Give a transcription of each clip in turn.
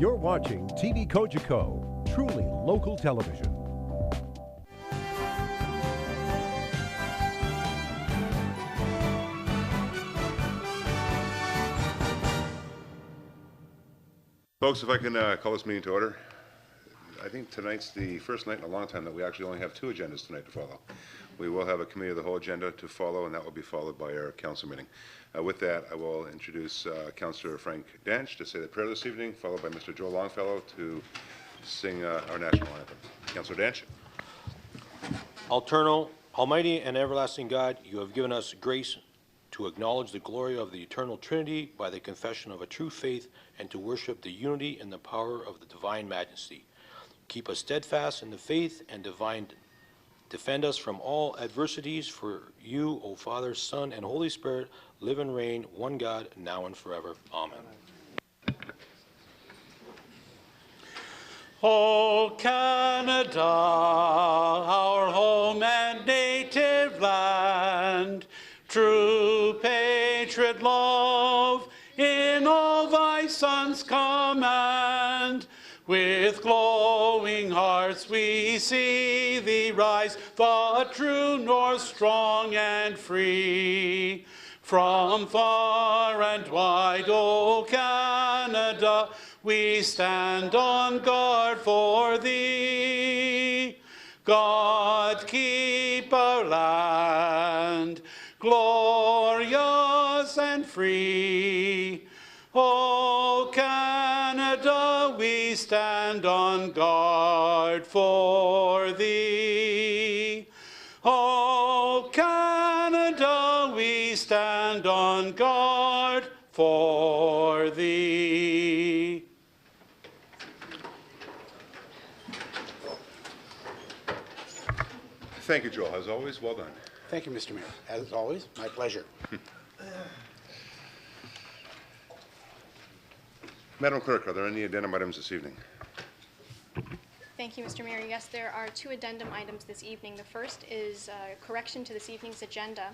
You're watching TVCOGECO, truly local television. Folks, if I can call this meeting to order. I think tonight's the first night in a long time that we actually only have 2 agendas tonight to follow. We will have a committee of the whole agenda to follow, and that will be followed by our council meeting. With that, I will introduce Councillor Frank Danch to say the prayer this evening, followed by Mr. Joe Longfellow to sing our national anthem. Councillor Danch. Eternal, Almighty and everlasting God, you have given us grace to acknowledge the glory of the eternal Trinity by the confession of a true faith and to worship the unity and the power of the divine majesty. Keep us steadfast in the faith and defend us from all adversities, for you, O Father, Son, and Holy Spirit, live and reign, one God, now and forever. Amen. O Canada, our home and native land, true patriot love in all thy sons' command. With glowing hearts we see thee rise, the true north, strong and free. From far and wide, O Canada, we stand on guard for thee. God keep our land glorious and free. O Canada, we stand on guard for thee. O Canada, we stand on guard for thee. Thank you, Joel. As always, well done. Thank you, Mr. Mayor. As always, my pleasure. Madam Clerk, are there any addendum items this evening? Thank you, Mr. Mayor. Yes, there are 2 addendum items this evening. The first is a correction to this evening's agenda.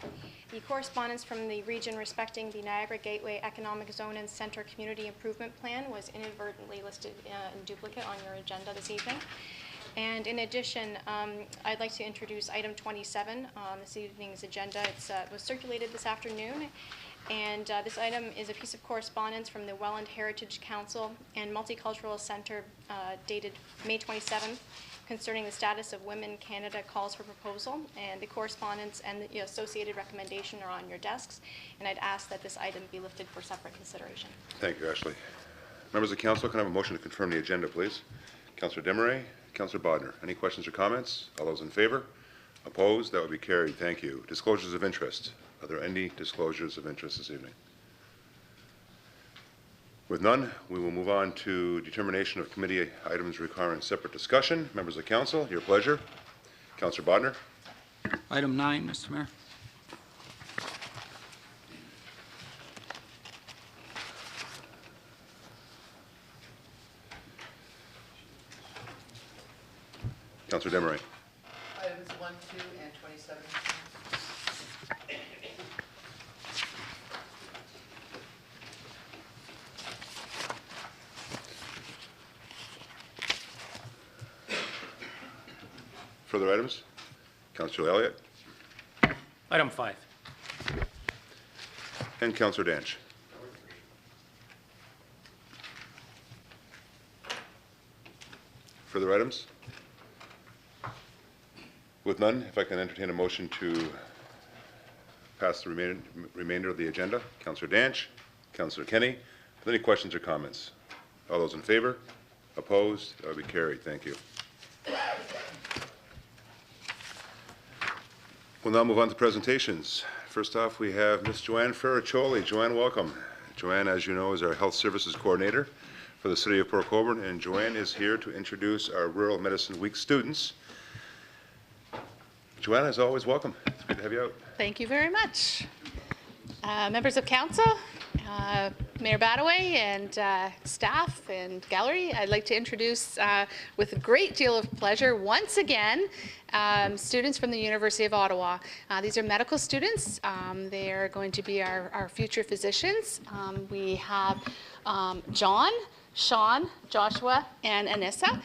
The correspondence from the region respecting the Niagara Gateway Economic Zone and Centre Community Improvement Plan was inadvertently listed in duplicate on your agenda this evening. And in addition, I'd like to introduce item 27 on this evening's agenda. It was circulated this afternoon, and this item is a piece of correspondence from the Welland Heritage Council and Multicultural Centre dated May 27th concerning the status of Women Canada calls for proposal, and the correspondence and the associated recommendation are on your desks, and I'd ask that this item be lifted for separate consideration. Thank you, Ashley. Members of Council, can I have a motion to confirm the agenda, please? Councillor Desmarais, Councillor Bodner. Any questions or comments? All those in favor? Opposed? That would be carried. Thank you. Disclosures of interest. Are there any disclosures of interest this evening? With none, we will move on to determination of committee items requiring separate discussion. Members of Council, your pleasure. Councillor Bodner. Item 9, Mr. Mayor. Councillor Desmarais. Items 1, 2, and 27. Further items? Councillor Elliott. Item 5. And Councillor Danch. Further items? With none, if I can entertain a motion to pass the remainder of the agenda. Councillor Danch, Councillor Kenny. Are there any questions or comments? All those in favor? Opposed? That will be carried. Thank you. We'll now move on to presentations. First off, we have Ms. Joanne Ferraccioli. Joanne, welcome. Joanne, as you know, is our Health Services Coordinator for the City of Port Colborne, and Joanne is here to introduce our Rural Medicine Week students. Joanne, as always, welcome. It's good to have you out. Thank you very much. Members of Council, Mayor Badaway and staff and gallery, I'd like to introduce with a great deal of pleasure once again students from the University of Ottawa. These are medical students. They are going to be our future physicians. We have John, Sean, Joshua, and Anissa.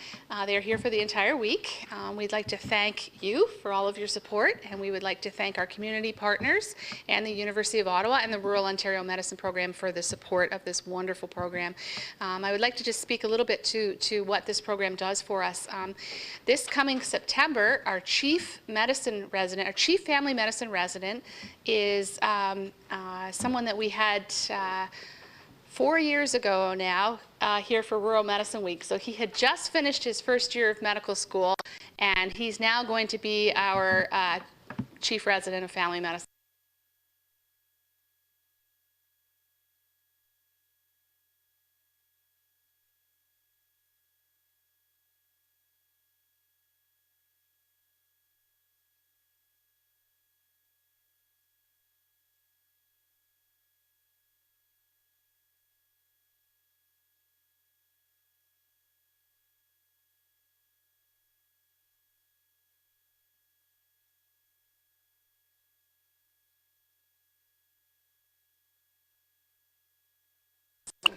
They're here for the entire week. We'd like to thank you for all of your support, and we would like to thank our community partners and the University of Ottawa and the Rural Ontario Medicine Program for the support of this wonderful program. I would like to just speak a little bit to what this program does for us. This coming September, our chief family medicine resident is someone that we had 4 years ago now here for Rural Medicine Week. So he had just finished his first year of medical school, and he's now going to be our chief resident of family medicine.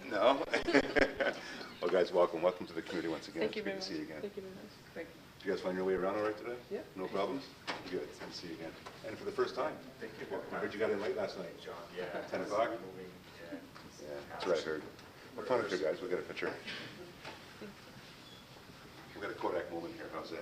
No? Well, guys, welcome. Welcome to the community once again. Thank you It's very good much. to see you again. Thank you very much. Thank you. Did you guys find your way around all right today? Yeah. No problems? Good. Good to see you again. And for the first time. Thank you. I heard you got in late last night. John, yeah. 10 o'clock? Yeah, that's what I heard. We'll phone it here, guys. We'll get a picture. We've got a Kodak moment here. How's that?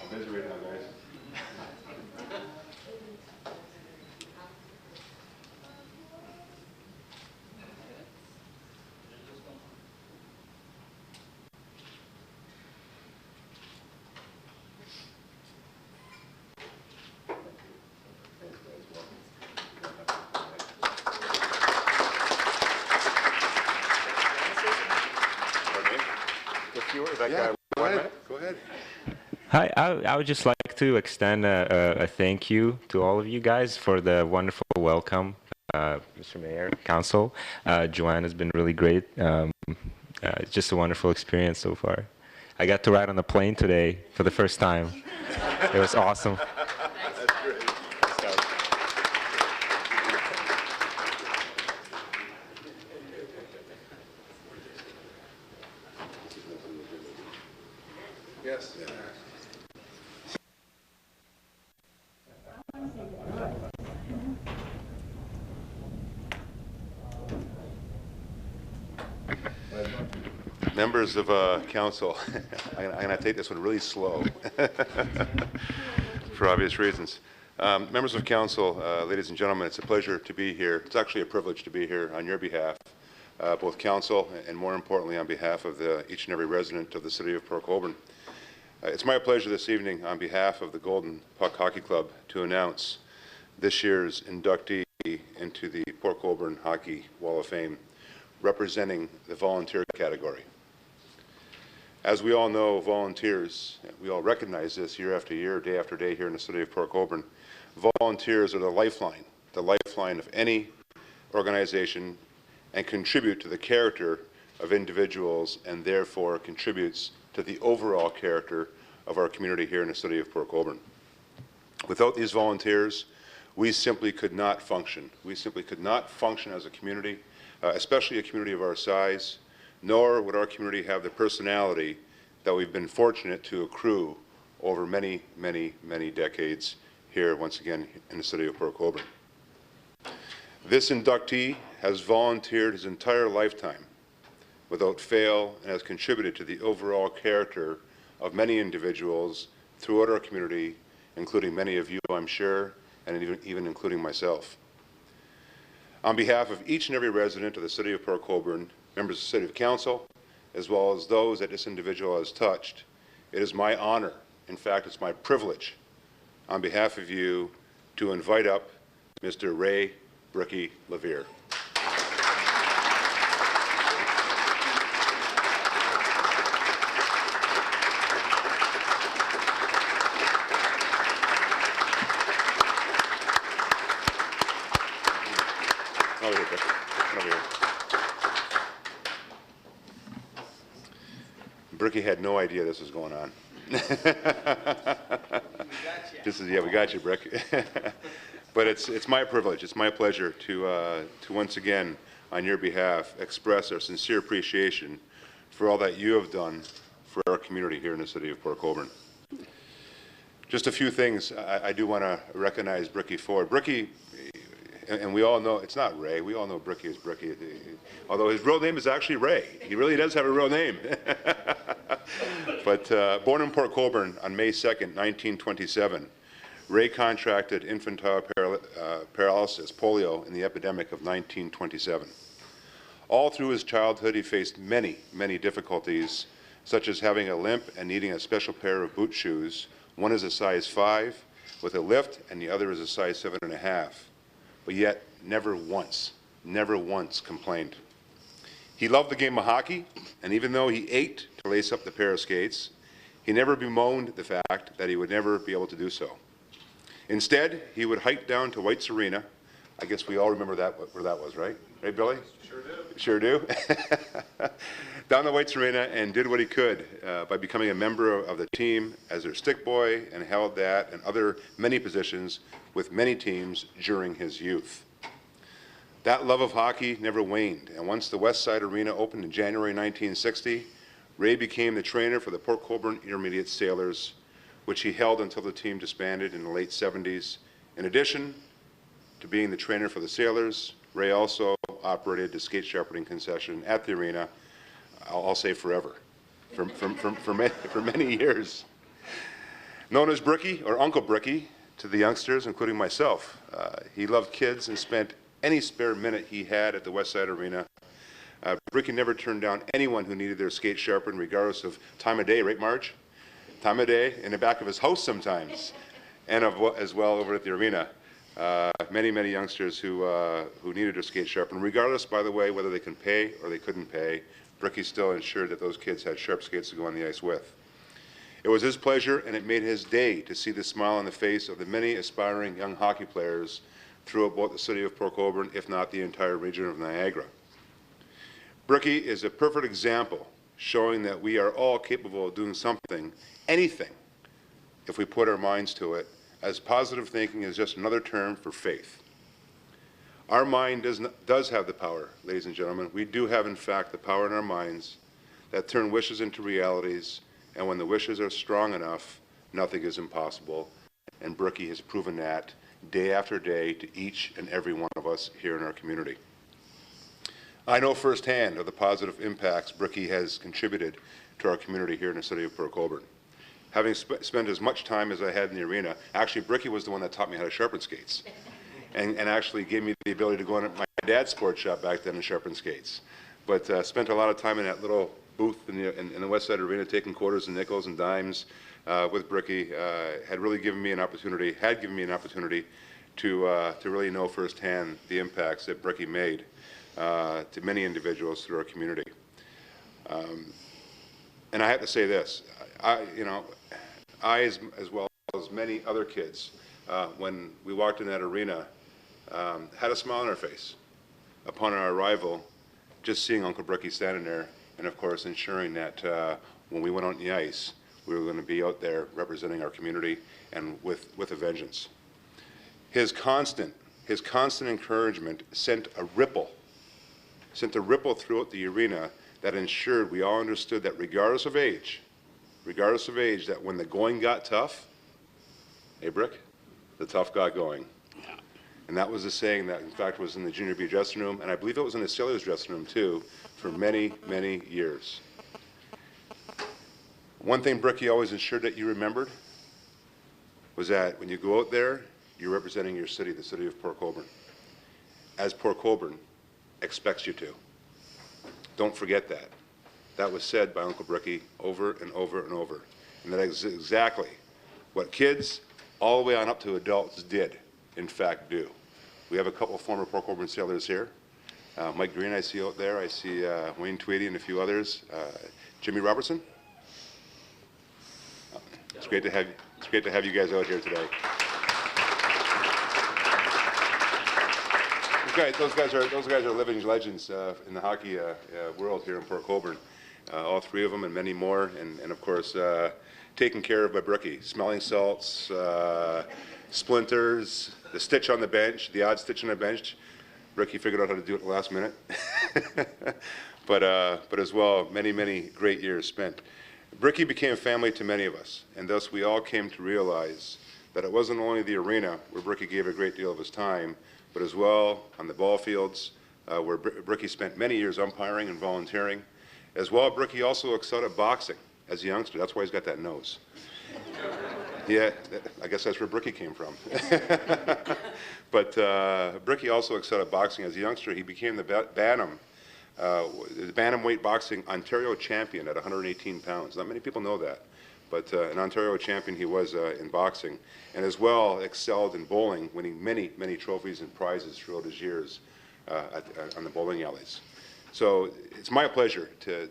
I'm busy right now, guys. Yeah, go ahead. Go ahead. Hi, I would just like to extend a thank you to all of you guys for the wonderful welcome, Mr. Mayor, Council. Joanne has been really great. It's just a wonderful experience so far. I got to ride on the plane today for the first time. It was awesome. That's great. Yes. Members of council, I'm going to take this one really slow for obvious reasons. Members of council, ladies and gentlemen, it's a pleasure to be here. It's actually a privilege to be here on your behalf, both council and more importantly on behalf of each and every resident of the city of Port Colborne. It's my pleasure this evening on behalf of the Golden Puck Hockey Club to announce this year's inductee into the Port Colborne Hockey Wall of Fame, representing the volunteer category. As we all know, volunteers, we all recognize this year after year, day after day here in the city of Port Colborne, volunteers are the lifeline of any organization and contribute to the character of individuals and therefore contributes to the overall character of our community here in the city of Port Colborne. Without these volunteers, we simply could not function. We simply could not function as a community, especially a community of our size, nor would our community have the personality that we've been fortunate to accrue over many, many, many decades here, once again, in the city of Port Colborne. This inductee has volunteered his entire lifetime without fail and has contributed to the overall character of many individuals throughout our community, including many of you, I'm sure, and even including myself. On behalf of each and every resident of the city of Port Colborne, members of the City of Council, as well as those that this individual has touched, it is my honor, in fact, it's my privilege, on behalf of you, to invite up Mr. Ray Bricky Levere. Over here, Brick. Over here. Bricky had no idea this was going on. Yeah, we got you, Brick. But it's my privilege, it's my pleasure to once again, on your behalf, express our sincere appreciation for all that you have done for our community here in the city of Port Colborne. Just a few things I do want to recognize Bricky for. Bricky, and we all know, it's not Ray, we all know Bricky is Bricky, although his real name is actually Ray. He really does have a real name. But born in Port Colborne on May 2nd, 1927, Ray contracted infantile paralysis, polio, in the epidemic of 1927. All through his childhood, he faced many, many difficulties, such as having a limp and needing a special pair of boot shoes. One is a size 5 with a lift, and the other is a size 7.5. But yet, never once complained. He loved the game of hockey, and even though he ached to lace up the pair of skates, he never bemoaned the fact that he would never be able to do so. Instead, he would hike down to White's Arena. I guess we all remember where that was, right? Right, Billy? Sure do. Sure do. Down to White's Arena and did what he could by becoming a member of the team as their stick boy, and held that and other many positions with many teams during his youth. That love of hockey never waned, and once the West Side Arena opened in January 1960, Ray became the trainer for the Port Colborne Intermediate Sailors, which he held until the team disbanded in the late 70s. In addition to being the trainer for the Sailors, Ray also operated the skate sharpening concession at the arena, I'll say forever, for many years. Known as Bricky, or Uncle Bricky, to the youngsters, including myself, he loved kids and spent any spare minute he had at the West Side Arena. Bricky never turned down anyone who needed their skate sharpened, regardless of time of day, right, Marge? Time of day, in the back of his house sometimes, and as well over at the arena. Many youngsters who needed their skate sharpened, regardless, by the way, whether they can pay or they couldn't pay. Bricky still ensured that those kids had sharp skates to go on the ice with. It was his pleasure, and it made his day to see the smile on the face of the many aspiring young hockey players throughout both the city of Port Colborne, if not the entire region of Niagara. Bricky is a perfect example showing that we are all capable of doing something, anything, if we put our minds to it, as positive thinking is just another term for faith. Our mind does have the power, ladies and gentlemen. We do have, in fact, the power in our minds that turn wishes into realities, and when the wishes are strong enough, nothing is impossible. And Bricky has proven that day after day to each and every one of us here in our community. I know firsthand of the positive impacts Bricky has contributed to our community here in the city of Port Colborne. Having spent as much time as I had in the arena, actually Bricky was the one that taught me how to sharpen skates, and actually gave me the ability to go in at my dad's sports shop back then and sharpen skates. But spent a lot of time in that little booth in the West Side Arena taking quarters and nickels and dimes with Bricky. Had given me an opportunity to really know firsthand the impacts that Bricky made to many individuals through our community. And I have to say this, I as well as many other kids, when we walked in that arena, had a smile on our face upon our arrival, just seeing Uncle Bricky standing there, and of course ensuring that when we went on the ice, we were going to be out there representing our community and with a vengeance. His constant encouragement sent a ripple throughout the arena that ensured we all understood that regardless of age, that when the going got tough, hey Brick, the tough got going. Yeah. And that was a saying that in fact was in the junior B dressing room, and I believe it was in the Sailors dressing room too, for many years. One thing Bricky always ensured that you remembered was that when you go out there, you're representing your city, the city of Port Colborne, as Port Colborne expects you to. Don't forget that. That was said by Uncle Bricky over and over and over. And that is exactly what kids all the way on up to adults did, in fact, do. We have a couple of former Port Colborne Sailors here. Mike Green I see out there. I see Wayne Tweedy and a few others. Jimmy Robertson. It's great to have you guys out here today. Those guys are living legends in the hockey world here in Port Colborne. all three of them and many more, and of course, taken care of by Brookie. Smelling salts, splinters, the stitch on the bench, the odd stitch on the bench. Brookie figured out how to do it at the last minute. but as well, many, many great years spent. Brookie became family to many of us, and thus we all came to realize that it wasn't only the arena where Brookie gave a great deal of his time, but as well on the ball fields, where Brookie spent many years umpiring and volunteering. As well, Brookie also excelled at boxing as a youngster. That's why he's got that nose. Yeah, I guess that's where Brookie came from. But Brookie also excelled at boxing as a youngster. He became the bantamweight boxing Ontario champion at 118 pounds. Not many people know that, but an Ontario champion he was in boxing, and as well excelled in bowling, winning many, many trophies and prizes throughout his years on the bowling alleys. So it's my pleasure to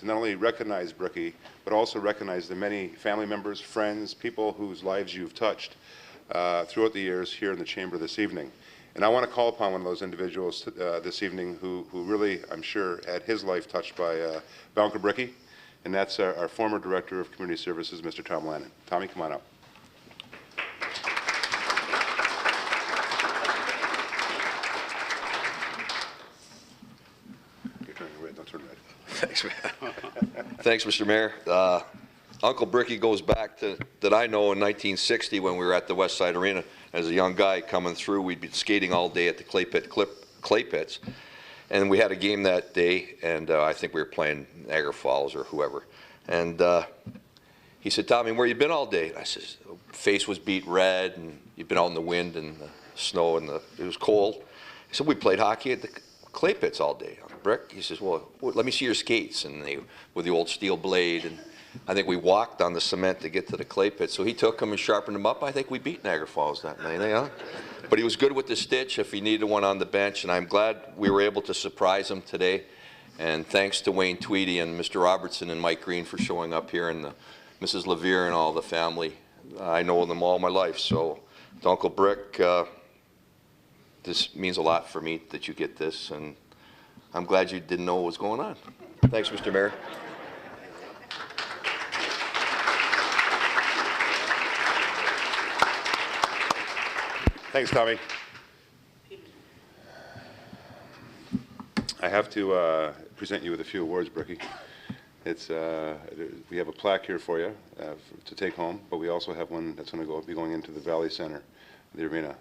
not only recognize Brookie, but also recognize the many family members, friends, people whose lives you've touched throughout the years here in the chamber this evening. And I want to call upon one of those individuals this evening who really, I'm sure, had his life touched by Uncle Brookie, and that's our former Director of Community Services, Mr. Tom Lannon. Tommy, come on up. Thanks, man. Thanks, Mr. Mayor. Uncle Brookie goes back to, that I know, in 1960 when we were at the West Side Arena. As a young guy coming through, we'd be skating all day at the clay pits. And we had a game that day, and I think we were playing Niagara Falls or whoever. And he said, Tommy, where you been all day? And I says, face was beat red, and you've been out in the wind and the snow, and it was cold. He said, we played hockey at the clay pits all day. Brick, he says, well, let me see your skates, and they with the old steel blade, and I think we walked on the cement to get to the clay pit. So he took them and sharpened them up. I think we beat Niagara Falls that night, yeah. But he was good with the stitch if he needed one on the bench, and I'm glad we were able to surprise him today. And thanks to Wayne Tweedy and Mr. Robertson and Mike Green for showing up here, and Mrs. Levere and all the family. I know them all my life. So to Uncle Brick, this means a lot for me that you get this, and I'm glad you didn't know what was going on. Thanks, Mr. Mayor. Thanks, Tommy. I have to present you with a few awards, Brookie. It's we have a plaque here for you to take home, but we also have one that's going to be going into the Valley Center, the arena,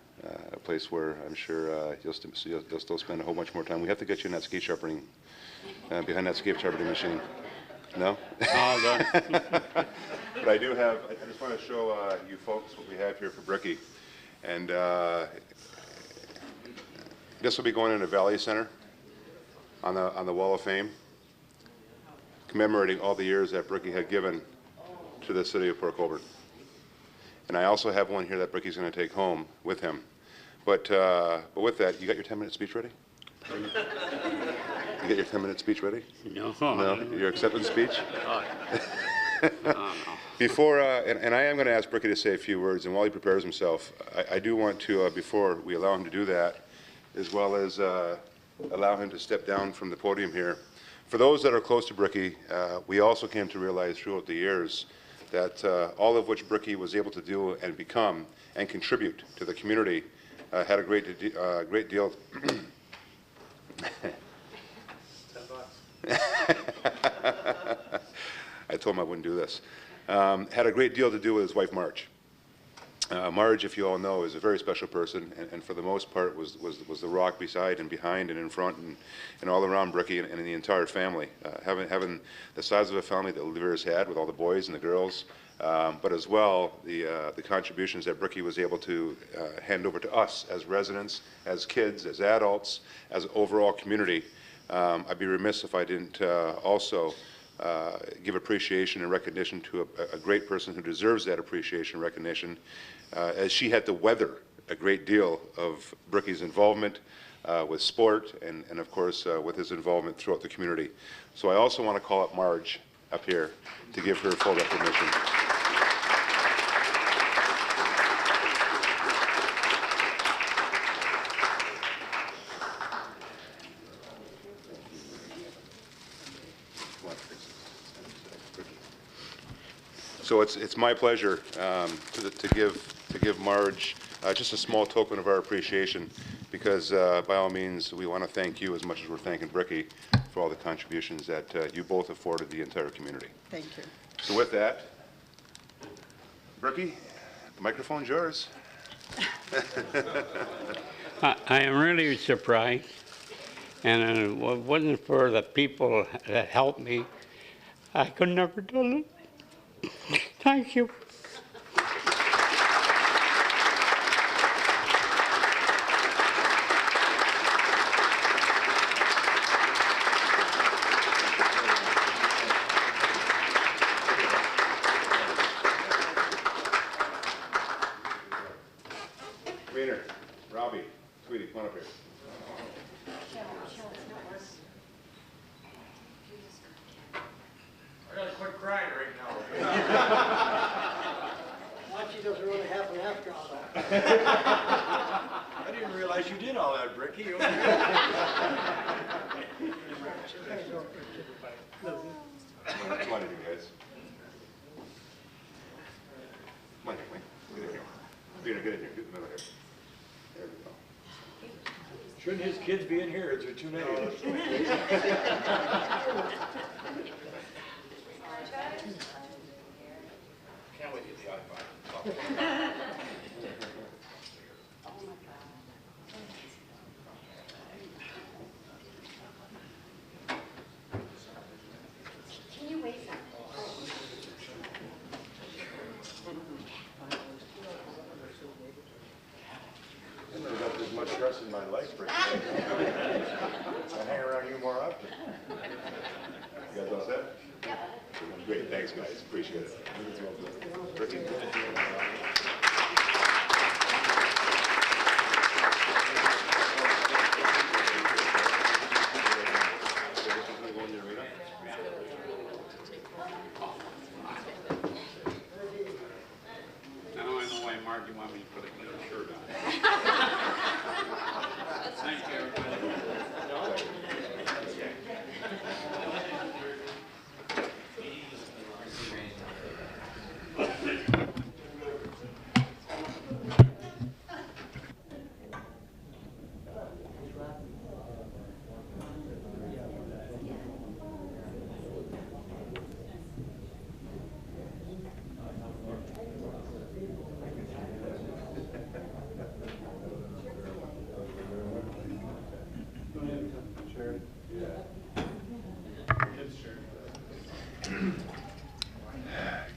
a place where I'm sure you'll still spend a whole bunch more time. We have to get you in that ski sharpening, behind that ski sharpening machine. No? But I do have, I just want to show you folks what we have here for Brookie. And this will be going into Valley Center on the Wall of Fame, commemorating all the years that Brookie had given to the city of Port Colborne. And I also have one here that Brookie's going to take home with him. But with that, you got your 10-minute speech ready? You got your 10-minute speech ready? No. No? Your acceptance speech? No. Before, and I am going to ask Brookie to say a few words, and while he prepares himself, I do want to, before we allow him to do that, as well as allow him to step down from the podium here. For those that are close to Brookie, we also came to realize throughout the years that all of which Brookie was able to do and become and contribute to the community had a great deal. I told him I wouldn't do this. Had a great deal to do with his wife, Marge. Marge, if you all know, is a very special person, and for the most part was the rock beside and behind and in front and all around Brookie and the entire family. Having the size of a family that Levere's had with all the boys and the girls, but as well the contributions that Brookie was able to hand over to us as residents, as kids, as adults, as an overall community. I'd be remiss if I didn't also give appreciation and recognition to a great person who deserves that appreciation and recognition, as she had to weather a great deal of Brookie's involvement with sport and of course with his involvement throughout the community. So I also want to call up Marge up here to give her full recognition. So it's my pleasure to give Marge just a small token of our appreciation, because by all means we want to thank you as much as we're thanking Bricky for all the contributions that you both afforded the entire community. Thank you. So with that, Bricky, the microphone's yours. I am really surprised, and if it wasn't for the people that helped me, I could never done it. Thank you. Rainer, Robbie, sweetie, come on up here. I gotta quit crying right now. She doesn't really happen after all that. I didn't realize you did all that, Bricky. Come on in, you guys. Come on, Wayne. Get in here. Peter, get in here. Get in the middle here. There we go. Shouldn't his kids be in here? Is there too many? Can't wait to get the iPod. Can you wait? I've never got this much stress in my life, Bricky. I hang around you more often. You guys all set? Yep. Great, thanks guys, appreciate it. Bricky. Now I know why, Mark, you want me to put a clean shirt on. Thank you, everybody.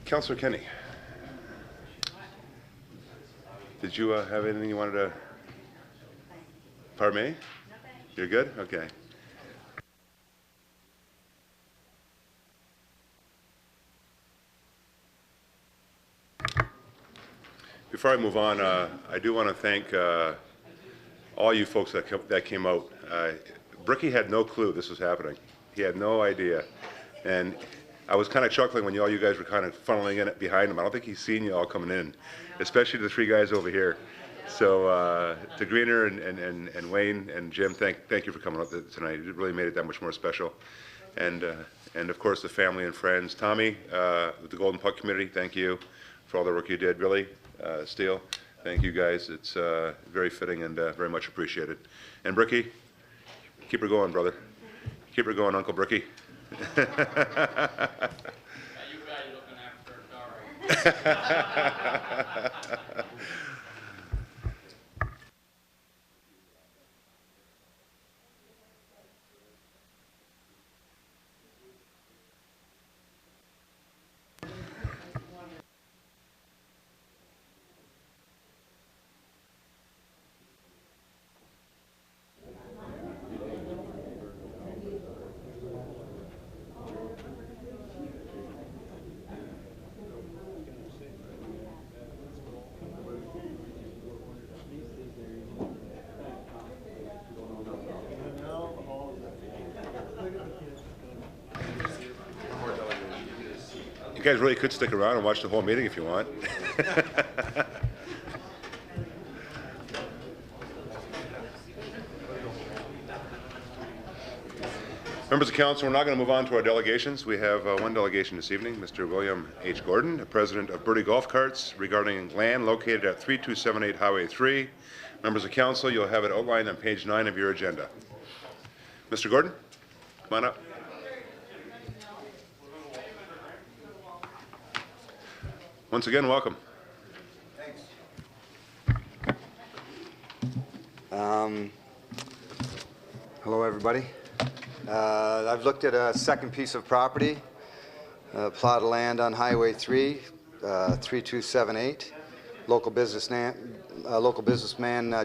Councillor Kenny, did you have anything you wanted to? Pardon me? You're good? Okay. Before I move on, I do want to thank all you folks that came out. Bricky had no clue this was happening. He had no idea. And I was kind of chuckling when all you guys were kind of funneling in behind him. I don't think he's seen you all coming in, especially the three guys over here. So to Greener and Wayne and Jim, thank you for coming up tonight. It really made it that much more special. And of course the family and friends. Tommy, with the Golden Puck community, thank you for all the work you did. Really, Steele, thank you guys. It's very fitting and very much appreciated. And Bricky, keep her going, brother. Keep her going, Uncle Bricky. You guys looking after Dory. You guys really could stick around and watch the whole meeting if you want. Members of Council, we're now going to move on to our delegations. We have one delegation this evening, Mr. William H. Gordon, President of Birdie Golf Carts, regarding land located at 3278 Highway 3. Members of Council, you'll have it outlined on page 9 of your agenda. Mr. Gordon, come on up. Once again, welcome. Thanks. Hello, everybody. I've looked at a second piece of property, a plot of land on Highway 3, 3278. Local businessman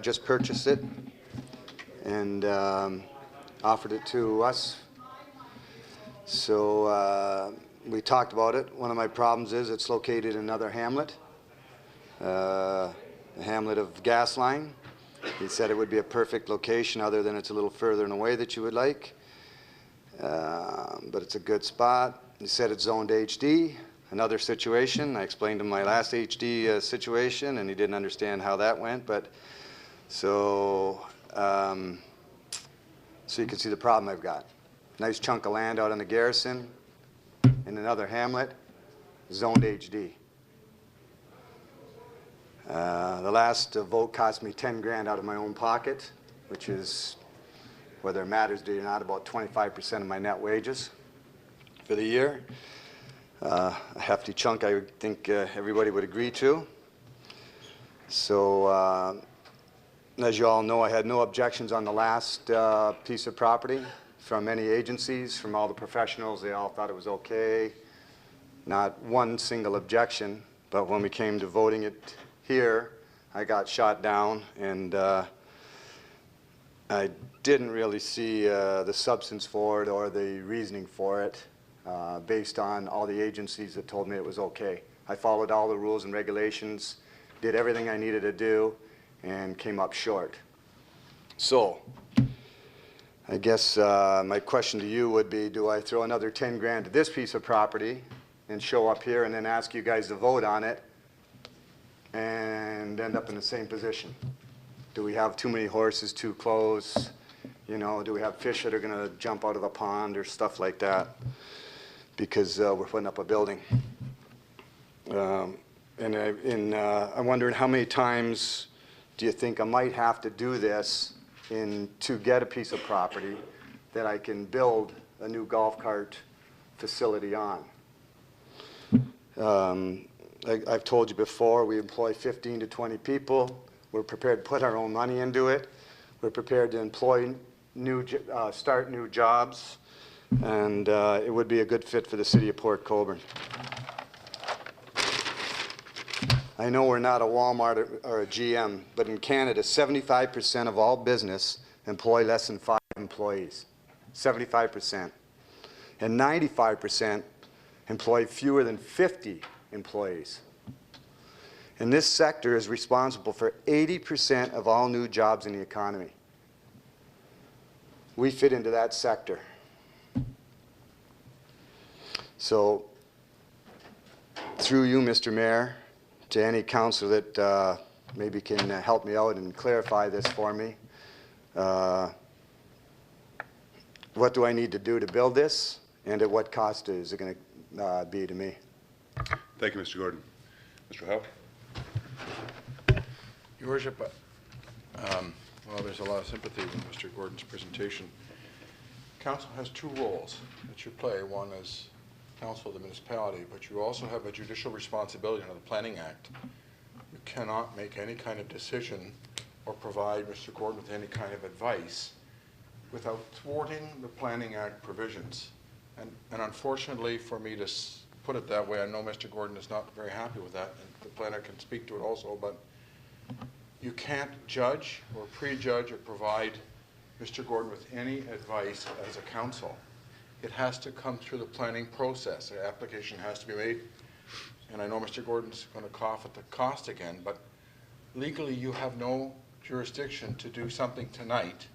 just purchased it and offered it to us. So we talked about it. One of my problems is it's located in another hamlet, the hamlet of Gasline. He said it would be a perfect location, other than it's a little further and away that you would like. But it's a good spot. He said it's zoned HD. Another situation, I explained him my last HD situation, and he didn't understand how that went. But so you can see the problem I've got. Nice chunk of land out on the Garrison in another hamlet, zoned HD. The last vote cost me 10 grand out of my own pocket, which is, whether it matters to you or not, about 25% of my net wages for the year. A hefty chunk, I would think everybody would agree to. So, as you all know, I had no objections on the last piece of property from any agencies, from all the professionals. They all thought it was okay. Not one single objection, but when we came to voting it here, I got shot down, and I didn't really see the substance for it or the reasoning for it based on all the agencies that told me it was okay. I followed all the rules and regulations, did everything I needed to do, and came up short. So, I guess my question to you would be, do I throw another 10 grand to this piece of property and show up here and then ask you guys to vote on it and end up in the same position? Do we have too many horses too close? You know, do we have fish that are going to jump out of the pond or stuff like that because we're putting up a building? I'm wondering how many times do you think I might have to do this to get a piece of property that I can build a new golf cart facility on? I've told you before, we employ 15 to 20 people. We're prepared to put our own money into it. We're prepared to employ start new jobs, and it would be a good fit for the city of Port Colborne. I know we're not a Walmart or a GM, but in Canada, 75% of all business employ less than 5 employees. 75%. And 95% employ fewer than 50 employees. And this sector is responsible for 80% of all new jobs in the economy. We fit into that sector. So, through you, Mr. Mayor, to any councillor that maybe can help me out and clarify this for me, what do I need to do to build this, and at what cost is it going to be to me? Thank you, Mr. Gordon. Mr. Howe? Your Worship, well, there's a lot of sympathy with Mr. Gordon's presentation. Council has 2 roles that you play. One is council of the municipality, but you also have a judicial responsibility under the Planning Act. You cannot make any kind of decision or provide Mr. Gordon with any kind of advice without thwarting the Planning Act provisions. And unfortunately, for me to put it that way, I know Mr. Gordon is not very happy with that, and the planner can speak to it also, but you can't judge or prejudge or provide Mr. Gordon with any advice as a council. It has to come through the planning process. The application has to be made, and I know Mr. Gordon's going to cough at the cost again, but legally you have no jurisdiction to do something tonight.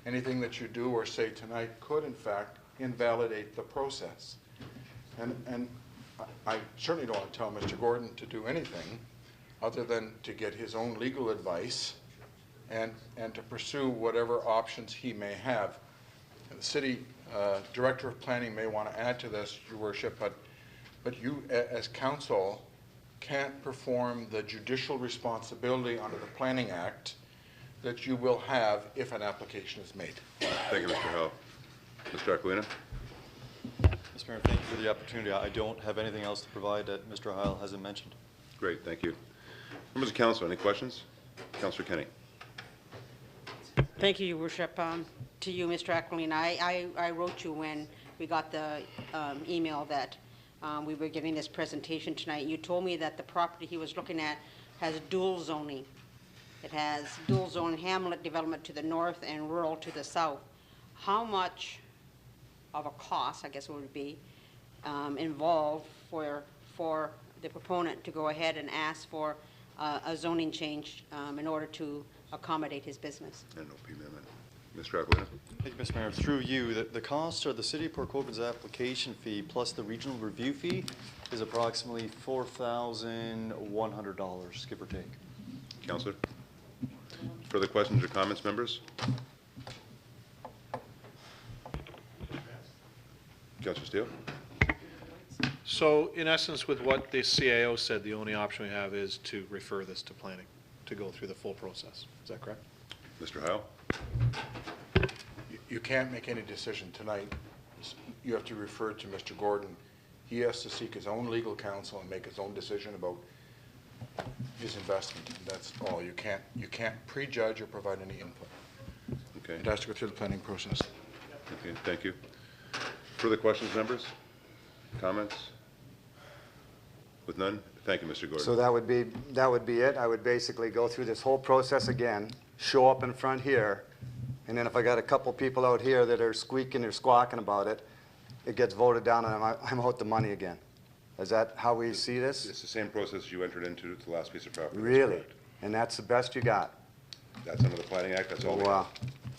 Anything that you do or say tonight could, in fact, invalidate the process. And I certainly don't want to tell Mr. Gordon to do anything other than to get his own legal advice and to pursue whatever options he may have. The city Director of Planning may want to add to this, Your Worship, but you, as council, can't perform the judicial responsibility under the Planning Act that you will have if an application is made. Thank you, Mr. Howe. Mr. Aquilina? Mr. Mayor, thank you for the opportunity. I don't have anything else to provide that Mr. Heil hasn't mentioned. Great, thank you. Members of council, any questions? Councillor Kenny. Thank you, Your Worship. To you, Mr. Aquilina, I wrote you when we got the email that we were giving this presentation tonight. You told me that the property he was looking at has dual zoning. It has dual zone hamlet development to the north and rural to the south. How much of a cost, I guess it would be, involved for the proponent to go ahead and ask for a zoning change in order to accommodate his business? And OP amendment. Mr. Aquilina? Thank you, Mr. Mayor. Through you, the costs are the City of Port Colborne's application fee plus the regional review fee is approximately $4,100, give or take. Councillor? Further questions or comments, members? Councillor Steele? So in essence, with what the CAO said, the only option we have is to refer this to planning to go through the full process. Is that correct? Mr. Howe? You can't make any decision tonight. You have to refer to Mr. Gordon. He has to seek his own legal counsel and make his own decision about his investment. And that's all. You can't prejudge or provide any input. Okay. It has to go through the planning process. Okay, thank you. Further questions, members? Comments? With none, thank you, Mr. Gordon. So that would be it. I would basically go through this whole process again, show up in front here, and then if I got a couple people out here that are squeaking or squawking about it, it gets voted down and I'm out the money again. Is that how we see this? It's the same process you entered into the last piece of property. Really? And that's the best you got? That's under the Planning Act, that's all we have. Wow.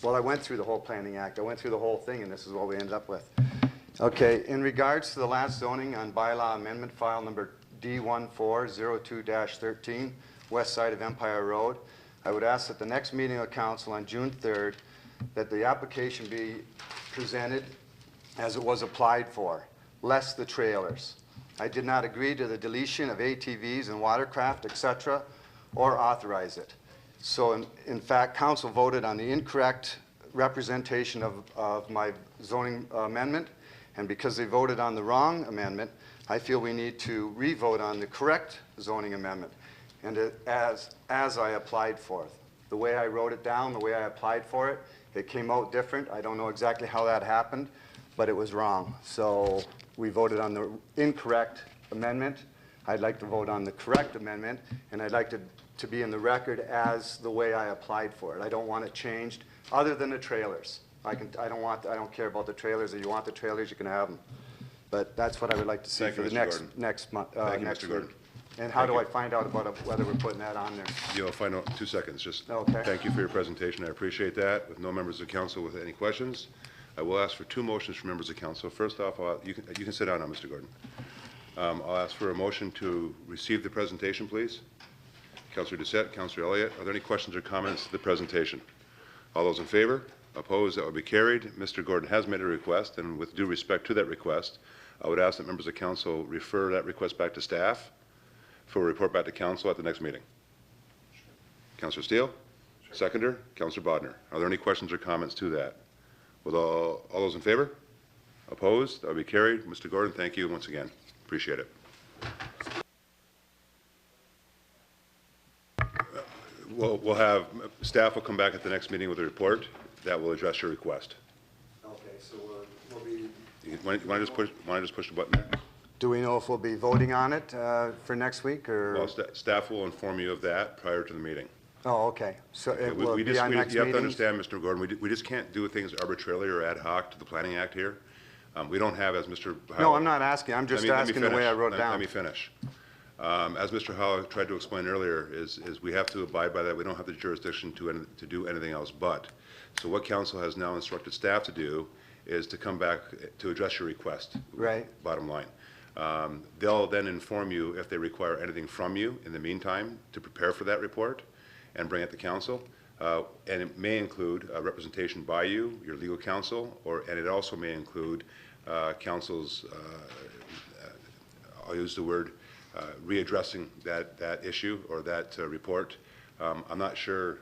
Well, I went through the whole Planning Act. I went through the whole thing, and this is what we ended up with. Okay, in regards to the last zoning on bylaw amendment file number D1402-13, west side of Empire Road, I would ask that the next meeting of council on June 3rd, that the application be presented as it was applied for, less the trailers. I did not agree to the deletion of ATVs and watercraft, etc., or authorize it. So in fact, council voted on the incorrect representation of my zoning amendment, and because they voted on the wrong amendment, I feel we need to re-vote on the correct zoning amendment, and as I applied for it. The way I wrote it down, the way I applied for it, it came out different. I don't know exactly how that happened, but it was wrong. So we voted on the incorrect amendment. I'd like to vote on the correct amendment, and I'd like to be in the record as the way I applied for it. I don't want it changed, other than the trailers. I don't care about the trailers. If you want the trailers, you can have them. But that's what I would like to see Thank for you, the Mr. next month. Thank you, Mr. Gordon. And how do I find out about whether we're putting that on there? You'll find out in 2 seconds. Just Okay. Thank you for your presentation. I appreciate that. With no members of council with any questions, I will ask for 2 motions from members of council. First off, you can sit down now, Mr. Gordon. I'll ask for a motion to receive the presentation, please. Councillor Doucette, Councillor Elliott, are there any questions or comments to the presentation? All those in favor? Opposed? That will be carried. Mr. Gordon has made a request, and with due respect to that request, I would ask that members of council refer that request back to staff for a report back to council at the next meeting. Councillor Steele? Seconder? Councillor Bodnar. Are there any questions or comments to that? With all those in favor? Opposed? That will be carried. Mr. Gordon, thank you once again. Appreciate it. We'll have, staff will come back at the next meeting with a report that will address your request. Okay, so we'll be... You want to just push the button there? Do we know if we'll be voting on it for next week, or? Well, staff will inform you of that prior to the meeting. Oh, okay. So it will be on next You have to meeting? understand, Mr. Gordon, we just can't do things arbitrarily or ad hoc to the Planning Act here. We don't have, as Mr. Howell... No, I'm not asking. I'm just asking the way I wrote it down. Let me finish. As Mr. Howell tried to explain earlier, is we have to abide by that. We don't have the jurisdiction to do anything else but. So what council has now instructed staff to do is to come back to address your request. Right. Bottom line. They'll then inform you if they require anything from you in the meantime to prepare for that report and bring it to council. And it may include representation by you, your legal counsel, and it also may include council's, I'll use the word, readdressing that issue or that report. I'm not sure,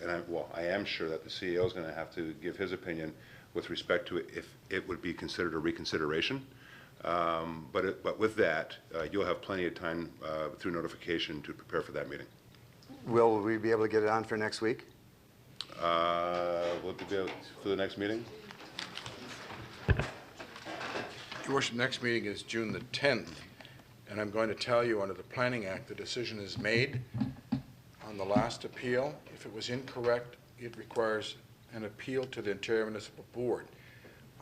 I am sure that the CEO is going to have to give his opinion with respect to if it would be considered a reconsideration. But with that, you'll have plenty of time through notification to prepare for that meeting. Will we be able to get it on for next week? Will it be for the next meeting? Your Worship, next meeting is June the 10th, and I'm going to tell you under the Planning Act, the decision is made on the last appeal. If it was incorrect, it requires an appeal to the Ontario Municipal Board.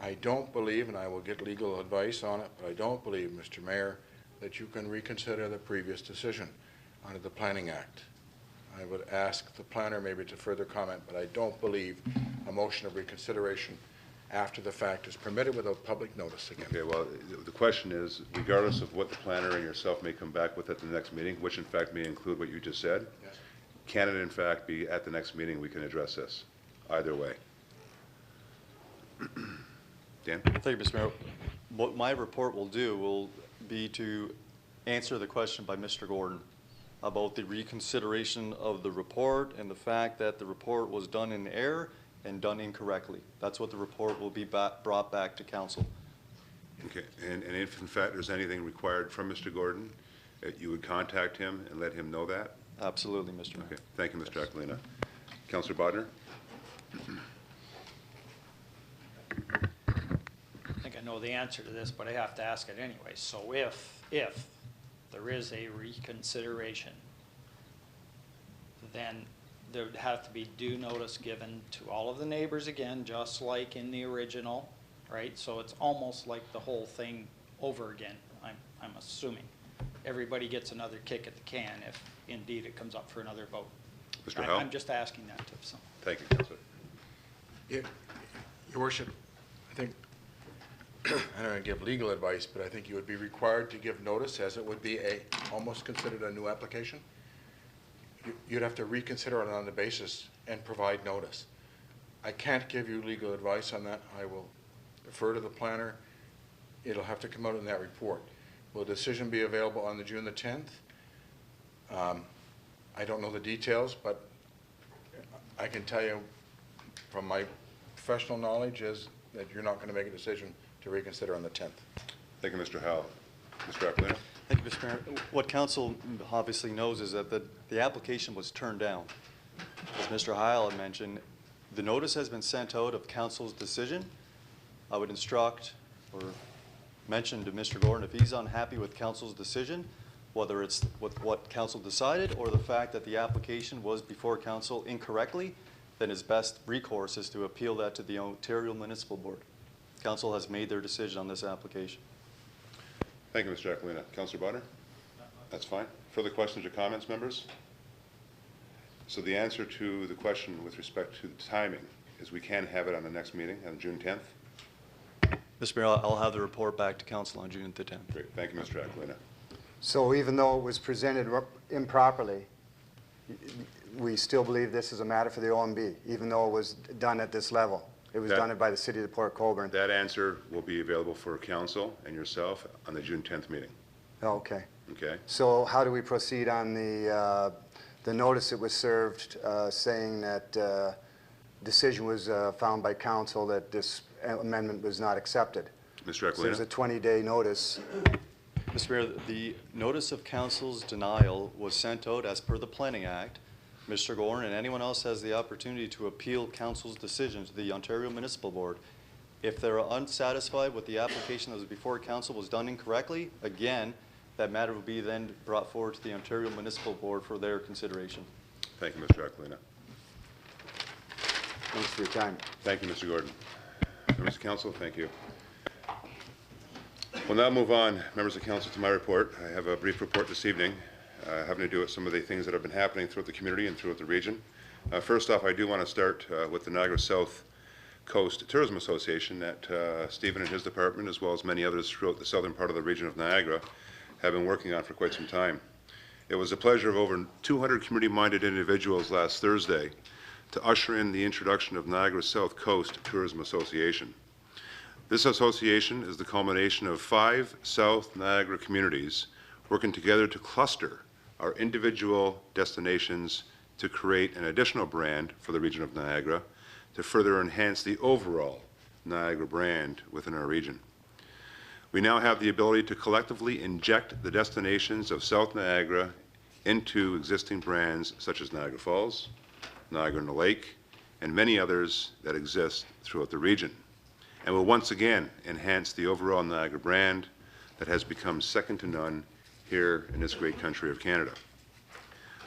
I don't believe, and I will get legal advice on it, but I don't believe, Mr. Mayor, that you can reconsider the previous decision under the Planning Act. I would ask the planner maybe to further comment, but I don't believe a motion of reconsideration after the fact is permitted without public notice again. Okay, well, the question is, regardless of what the planner and yourself may come back with at the next meeting, which in fact may include what you just said, yes. Can it in fact be at the next meeting we can address this? Either way. Dan? Thank you, Mr. Mayor. What my report will do will be to answer the question by Mr. Gordon about the reconsideration of the report and the fact that the report was done in error and done incorrectly. That's what the report will be brought back to council. Okay, and if in fact there's anything required from Mr. Gordon, you would contact him and let him know that? Absolutely, Mr. Mayor. Okay, thank you, Mr. Aquilina. Councillor Bodner? I think I know the answer to this, but I have to ask it anyway. So if there is a reconsideration, then there would have to be due notice given to all of the neighbors again, just like in the original, right? So it's almost like the whole thing over again, I'm assuming. Everybody gets another kick at the can if indeed it comes up for another vote. Mr. Howe? I'm just asking that to some. Thank you, Councillor. Your Worship, I think, I don't want to give legal advice, but I think you would be required to give notice as it would be almost considered a new application. You'd have to reconsider it on the basis and provide notice. I can't give you legal advice on that. I will defer to the planner. It'll have to come out in that report. Will a decision be available on the June the 10th? I don't know the details, but I can tell you from my professional knowledge is that you're not going to make a decision to reconsider on the 10th. Thank you, Mr. Howe. Mr. Aquilina? Thank you, Mr. Mayor. What council obviously knows is that the application was turned down. As Mr. Heil had mentioned, the notice has been sent out of council's decision. I would instruct or mention to Mr. Gordon if he's unhappy with council's decision, whether it's with what council decided or the fact that the application was before council incorrectly, then his best recourse is to appeal that to the Ontario Municipal Board. Council has made their decision on this application. Thank you, Mr. Aquilina. Councillor Bonner? That's fine. Further questions or comments, members? So the answer to the question with respect to the timing is we can have it on the next meeting on June 10th? Mr. Mayor, I'll have the report back to council on June the 10th. Great. Thank you, Mr. Aquilina. So even though it was presented improperly, we still believe this is a matter for the OMB, even though it was done at this level. It was done by the City of Port Colborne. That answer will be available for council and yourself on the June 10th meeting. Okay. Okay? So how do we proceed on the notice that was served saying that decision was found by council that this amendment was not accepted? Mr. Aquilina? So there's a 20-day notice. Mr. Mayor, the notice of council's denial was sent out as per the Planning Act. Mr. Gordon and anyone else has the opportunity to appeal council's decision to the Ontario Municipal Board. If they're unsatisfied with the application that was before council was done incorrectly, again, that matter will be then brought forward to the Ontario Municipal Board for their consideration. Thank you, Mr. Aquilina. Thanks for your time. Thank you, Mr. Gordon. Members of council, thank you. We'll now move on, members of council, to my report. I have a brief report this evening having to do with some of the things that have been happening throughout the community and throughout the region. First off, I do want to start with the Niagara South Coast Tourism Association that Stephen and his department, as well as many others throughout the southern part of the region of Niagara, have been working on for quite some time. It was a pleasure of over 200 community-minded individuals last Thursday to usher in the introduction of Niagara South Coast Tourism Association. This association is the culmination of 5 South Niagara communities working together to cluster our individual destinations to create an additional brand for the region of Niagara to further enhance the overall Niagara brand within our region. We now have the ability to collectively inject the destinations of South Niagara into existing brands such as Niagara Falls, Niagara on the Lake, and many others that exist throughout the region, and will once again enhance the overall Niagara brand that has become second to none here in this great country of Canada.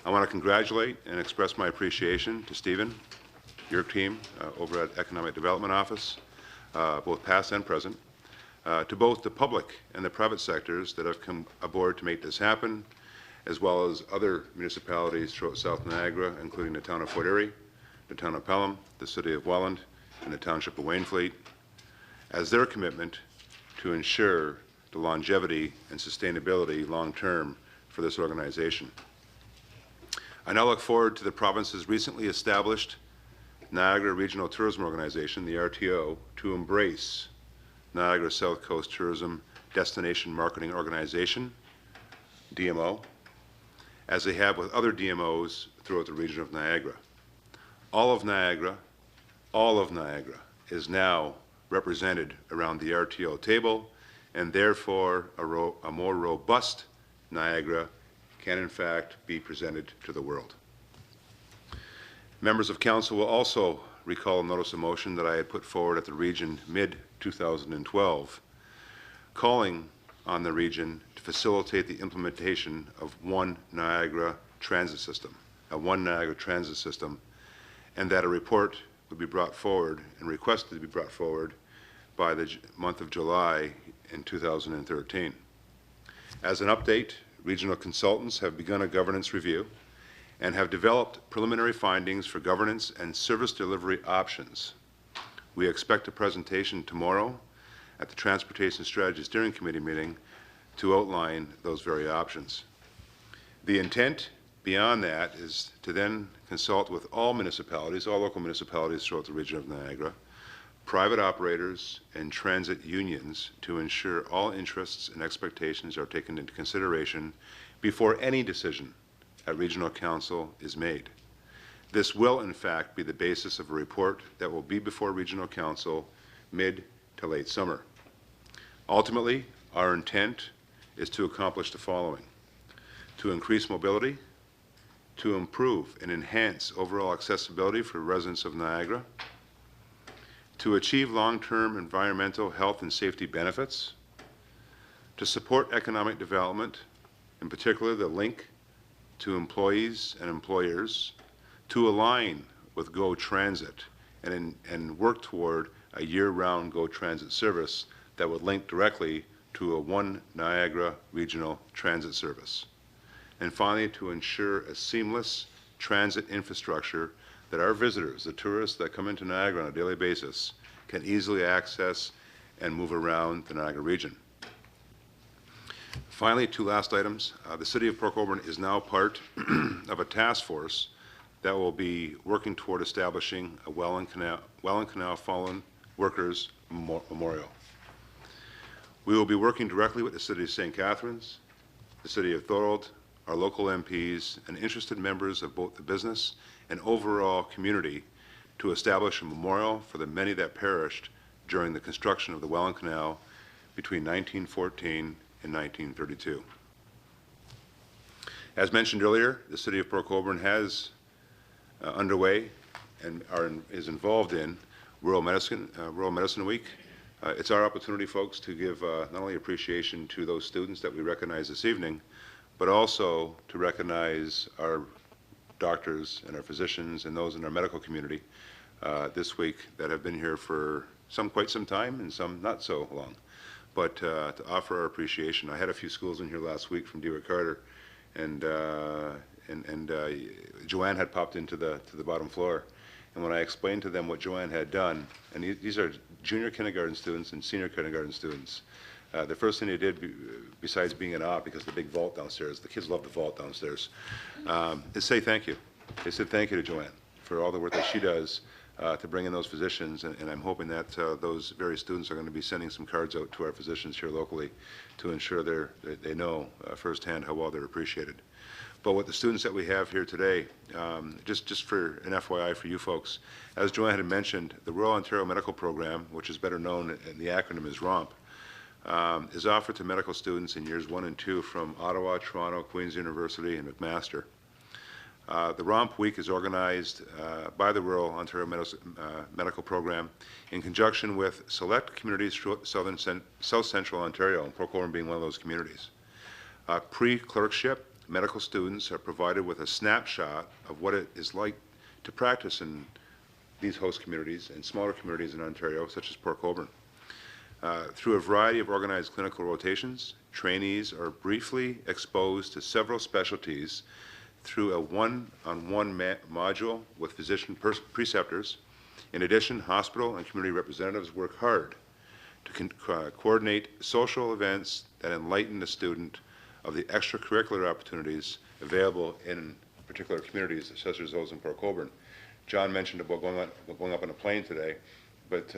I want to congratulate and express my appreciation to Stephen, your team over at Economic Development Office, both past and present, to both the public and the private sectors that have come aboard to make this happen, as well as other municipalities throughout South Niagara, including the town of Fort Erie, the town of Pelham, the city of Welland, and the township of Wainfleet, as their commitment to ensure the longevity and sustainability long-term for this organization. I now look forward to the province's recently established Niagara Regional Tourism Organization, the RTO, to embrace Niagara South Coast Tourism Destination Marketing Organization, DMO, as they have with other DMOs throughout the region of Niagara. All of Niagara is now represented around the RTO table, and therefore a more robust Niagara can in fact be presented to the world. Members of Council will also recall a notice of motion that I had put forward at the region mid-2012, calling on the region to facilitate the implementation of One Niagara Transit System, and that a report would be brought forward and requested to be brought forward by the month of July in 2013. As an update, regional consultants have begun a governance review and have developed preliminary findings for governance and service delivery options. We expect a presentation tomorrow at the Transportation Strategy Steering Committee meeting to outline those very options. The intent beyond that is to then consult with all municipalities, all local municipalities throughout the region of Niagara, private operators, and transit unions to ensure all interests and expectations are taken into consideration before any decision at Regional Council is made. This will, in fact, be the basis of a report that will be before Regional Council mid to late summer. Ultimately, our intent is to accomplish the following: to increase mobility, to improve and enhance overall accessibility for residents of Niagara, to achieve long-term environmental, health, and safety benefits, to support economic development, in particular the link to employees and employers, to align with GO Transit and work toward a year-round GO Transit service that would link directly to a One Niagara regional transit service. And finally, to ensure a seamless transit infrastructure that our visitors, the tourists that come into Niagara on a daily basis, can easily access and move around the Niagara region. Finally, 2 last items. The City of Port Colborne is now part of a task force that will be working toward establishing a Welland Canal Fallen Workers Memorial. We will be working directly with the City of St. Catharines, the City of Thorold, our local MPs, and interested members of both the business and overall community to establish a memorial for the many that perished during the construction of the Welland Canal between 1914 and 1932. As mentioned earlier, the City of Port Colborne has underway and is involved in Rural Medicine Week. It's our opportunity, folks, to give not only appreciation to those students that we recognize this evening, but also to recognize our doctors and our physicians and those in our medical community this week that have been here for quite some time and some not so long. But to offer our appreciation. I had a few schools in here last week from DeWitt Carter, and Joanne had popped into the bottom floor. And when I explained to them what Joanne had done, and these are junior kindergarten students and senior kindergarten students, the first thing they did, besides being in awe because of the big vault downstairs, the kids love the vault downstairs, is say thank you. They said thank you to Joanne for all the work that she does to bring in those physicians, and I'm hoping that those various students are going to be sending some cards out to our physicians here locally to ensure they know firsthand how well they're appreciated. But with the students that we have here today, just for an FYI for you folks, as Joanne had mentioned, the Royal Ontario Medical Program, which is better known in the acronym as ROMP, is offered to medical students in years 1 and 2 from Ottawa, Toronto, Queen's University, and McMaster. The ROMP Week is organized by the Royal Ontario Medical Program in conjunction with select communities throughout South Central Ontario, and Port Colborne being one of those communities. Pre-clerkship, medical students are provided with a snapshot of what it is like to practice in these host communities and smaller communities in Ontario, such as Port Colborne. Through a variety of organized clinical rotations, trainees are briefly exposed to several specialties through a one-on-one module with physician preceptors. In addition, hospital and community representatives work hard to coordinate social events that enlighten the student of the extracurricular opportunities available in particular communities, such as those in Port Colborne. John mentioned about going up on a plane today, but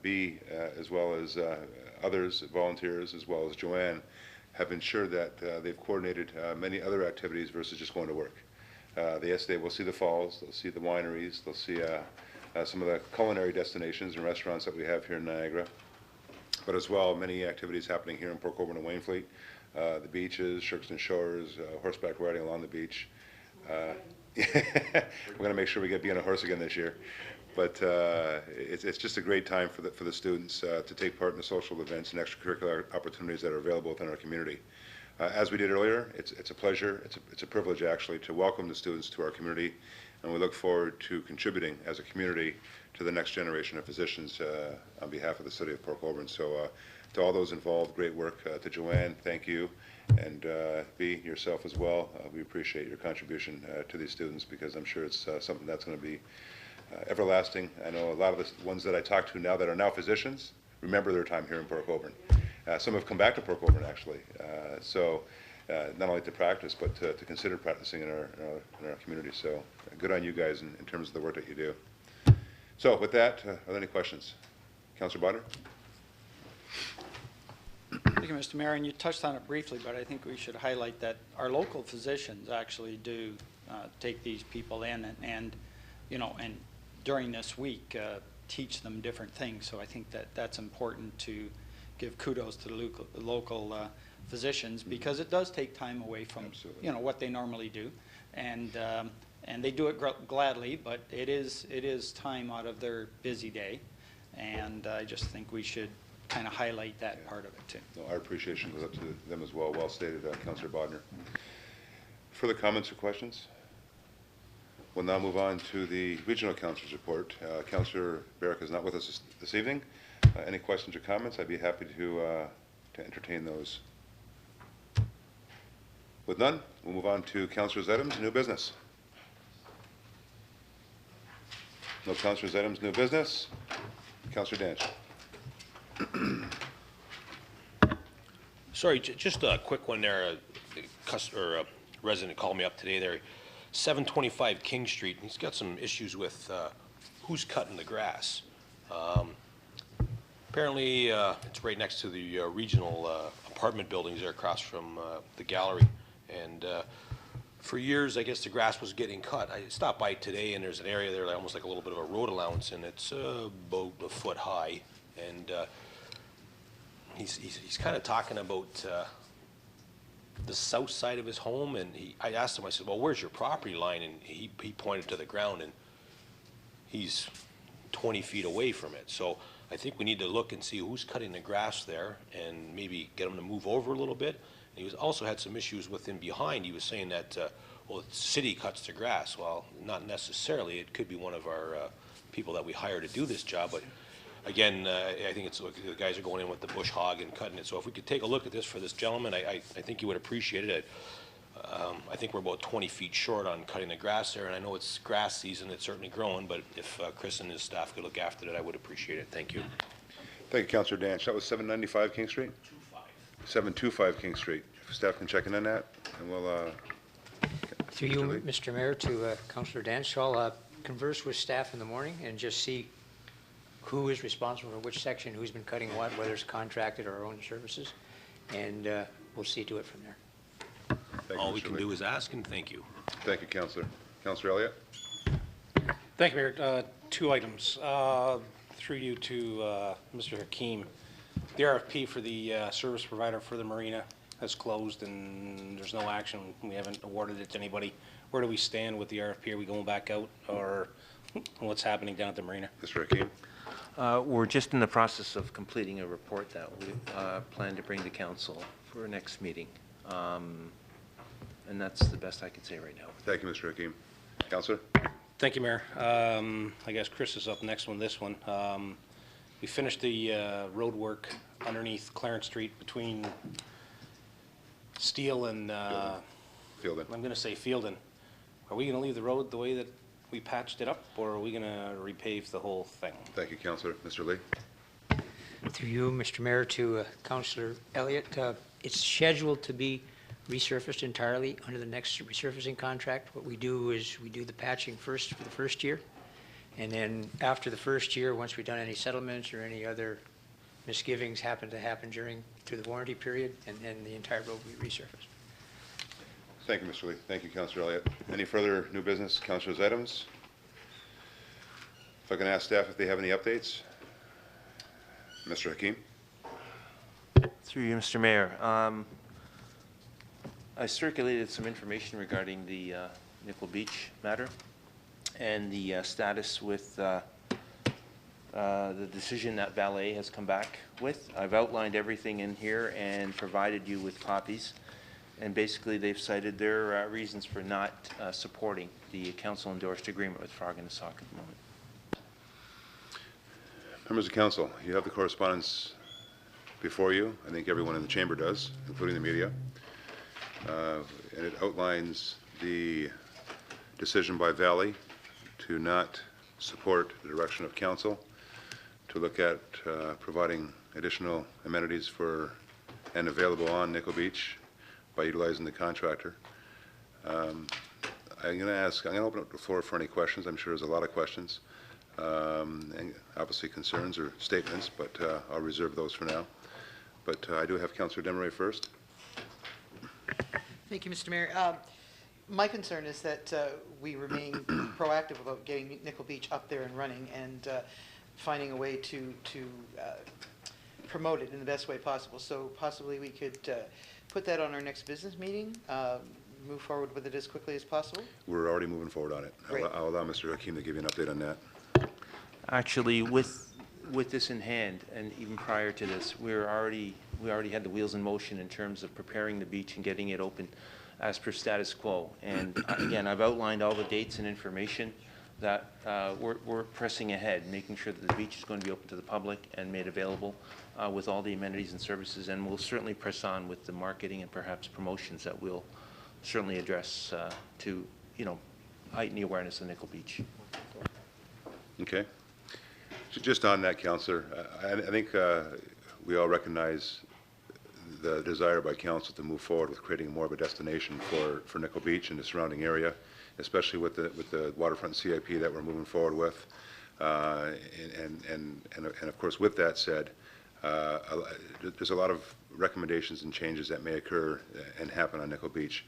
B, as well as others, volunteers, as well as Joanne, have ensured that they've coordinated many other activities versus just going to work. They will see the falls, they'll see the wineries, they'll see some of the culinary destinations and restaurants that we have here in Niagara, but as well many activities happening here in Port Colborne and Wainfleet, the beaches, Shirkston Shores, horseback riding along the beach. We're going to make sure we get be on a horse again this year. But it's just a great time for the students to take part in the social events and extracurricular opportunities that are available within our community. As we did earlier, it's a pleasure, it's a privilege actually to welcome the students to our community, and we look forward to contributing as a community to the next generation of physicians on behalf of the city of Port Colborne. So to all those involved, great work. To Joanne, thank you, and B, yourself as well. We appreciate your contribution to these students, because I'm sure it's something that's going to be everlasting. I know a lot of the ones that I talk to now that are now physicians remember their time here in Port Colborne. Some have come back to Port Colborne actually, so not only to practice but to consider practicing in our community. So good on you guys in terms of the work that you do. So with that, are there any questions? Councillor Bodner? Thank you, Mr. Mayor, and you touched on it briefly, but I think we should highlight that our local physicians actually do take these people in and you know, and during this week, teach them different things. So I think that that's important to give kudos to the local physicians, because it does take time away from you know what they normally do, and they do it gladly. But it is time out of their busy day, and I just think we should kind of highlight that part of it too. No, our appreciation goes up to them as well. Well stated, Councillor Bodner. Further comments or questions? We'll now move on to the Regional Council's report. Councillor Barrick is not with us this evening. Any questions or comments? I'd be happy to entertain those. With none, we'll move on to Councillor's items, new business. No Councillor's items, new business. Councillor Danch. Sorry, just a quick one there. A resident called me up today there. 725 King Street. He's got some issues with who's cutting the grass. Apparently, it's right next to the regional apartment buildings there across from the gallery. And for years, I guess the grass was getting cut. I stopped by today, and there's an area there, like, almost like a little bit of a road allowance, and it's about a foot high. And he's kind of talking about the south side of his home, and I asked him, I said, well, where's your property line? And he pointed to the ground, and he's 20 feet away from it. So I think we need to look and see who's cutting the grass there and maybe get him to move over a little bit. And he also had some issues with him behind. He was saying that, well, the city cuts the grass. Well, not necessarily. It could be one of our people that we hire to do this job, but again, I think it's the guys are going in with the bush hog and cutting it. So if we could take a look at this for this gentleman, I think you would appreciate it. I think we're about 20 feet short on cutting the grass there, and I know it's grass season, it's certainly growing, but if Chris and his staff could look after it, I would appreciate it. Thank you. Thank you, Councillor Danch. That was 795 King Street? 725 King Street. If staff can check in on that, and we'll... Through you, Mr. Mayor, to Councillor Danch, I'll converse with staff in the morning and just see who is responsible for which section, who's been cutting what, whether it's contracted or our own services, and we'll see to it from there. All we can do is ask, and thank you. Thank you, Councillor. Councillor Elliott? Thank you, Mayor. Two items. Through you to Mr. Hakeem. The RFP for the service provider for the marina has closed and there's no action. We haven't awarded it to anybody. Where do we stand with the RFP? Are we going back out, or what's happening down at the marina? Mr. Hakeem? We're just in the process of completing a report that we plan to bring to council for our next meeting. And that's the best I can say right now. Thank you, Mr. Hakeem. Councillor? Thank you, Mayor. I guess Chris is up next on this one. We finished the road work underneath Clarence Street between Steele and Fielden. I'm going to say Fielden. Are we going to leave the road the way that we patched it up, or are we going to repave the whole thing? Thank you, Councillor. Mr. Lee? Through you, Mr. Mayor, to Councillor Elliott, it's scheduled to be resurfaced entirely under the next resurfacing contract. What we do is we do the patching first for the first year, and then after the first year, once we've done any settlements or any other misgivings happen through the warranty period, and then the entire road will be resurfaced. Thank you, Mr. Lee. Thank you, Councillor Elliott. Any further new business, Councillor's items? If I can ask staff if they have any updates. Mr. Hakeem? Through you, Mr. Mayor. I circulated some information regarding the Nickel Beach matter and the status with the decision that Valet has come back with. I've outlined everything in here and provided you with copies. And basically, they've cited their reasons for not supporting the council-endorsed agreement with Frog and Sauk at the moment. Members of council, you have the correspondence before you. I think everyone in the chamber does, including the media. And it outlines the decision by Valley to not support the direction of council to look at providing additional amenities for and available on Nickel Beach by utilizing the contractor. I'm going to open up the floor for any questions. I'm sure there's a lot of questions, and obviously concerns or statements, but I'll reserve those for now. But I do have Councillor Desmarais first. Thank you, Mr. Mayor. My concern is that we remain proactive about getting Nickel Beach up there and running and finding a way to promote it in the best way possible. So possibly we could put that on our next business meeting, move forward with it as quickly as possible. We're already moving forward on it. Great. I'll allow Mr. Hakeem to give you an update on that. Actually, with this in hand, and even prior to this, we already had the wheels in motion in terms of preparing the beach and getting it open as per status quo. And again, I've outlined all the dates and information that we're pressing ahead, making sure that the beach is going to be open to the public and made available with all the amenities and services. And we'll certainly press on with the marketing and perhaps promotions that we'll certainly address to, heighten the awareness of Nickel Beach. Okay. Just on that, Councillor, I think we all recognize the desire by council to move forward with creating more of a destination for Nickel Beach and the surrounding area, especially with the waterfront CIP that we're moving forward with. And of course, with that said, there's a lot of recommendations and changes that may occur and happen on Nickel Beach.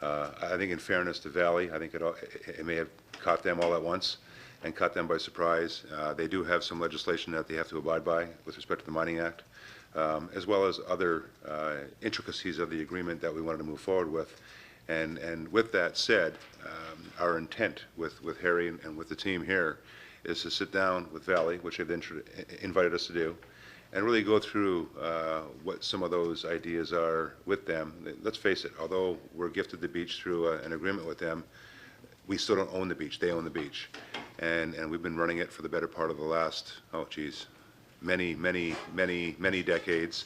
I think in fairness to Valley, I think it may have caught them all at once and caught them by surprise. They do have some legislation that they have to abide by with respect to the Mining Act, as well as other intricacies of the agreement that we wanted to move forward with. And with that said, our intent with Harry and with the team here is to sit down with Valley, which they've invited us to do, and really go through what some of those ideas are with them. Let's face it, although we're gifted the beach through an agreement with them, we still don't own the beach. They own the beach. And we've been running it for the better part of the last, many decades,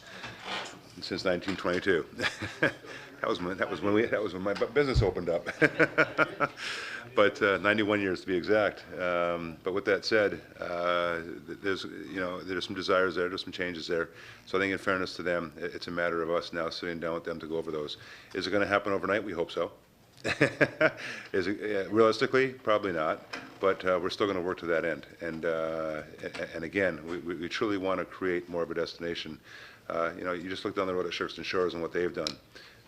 since 1922. That was when my business opened up. But 91 years to be exact. But with that said, there's some desires there, there's some changes there. So I think in fairness to them, it's a matter of us now sitting down with them to go over those. Is it going to happen overnight? We hope so. Is it, realistically, probably not, but we're still going to work to that end. And again, we truly want to create more of a destination. You know, you just look down the road at Shirkston Shores and what they've done.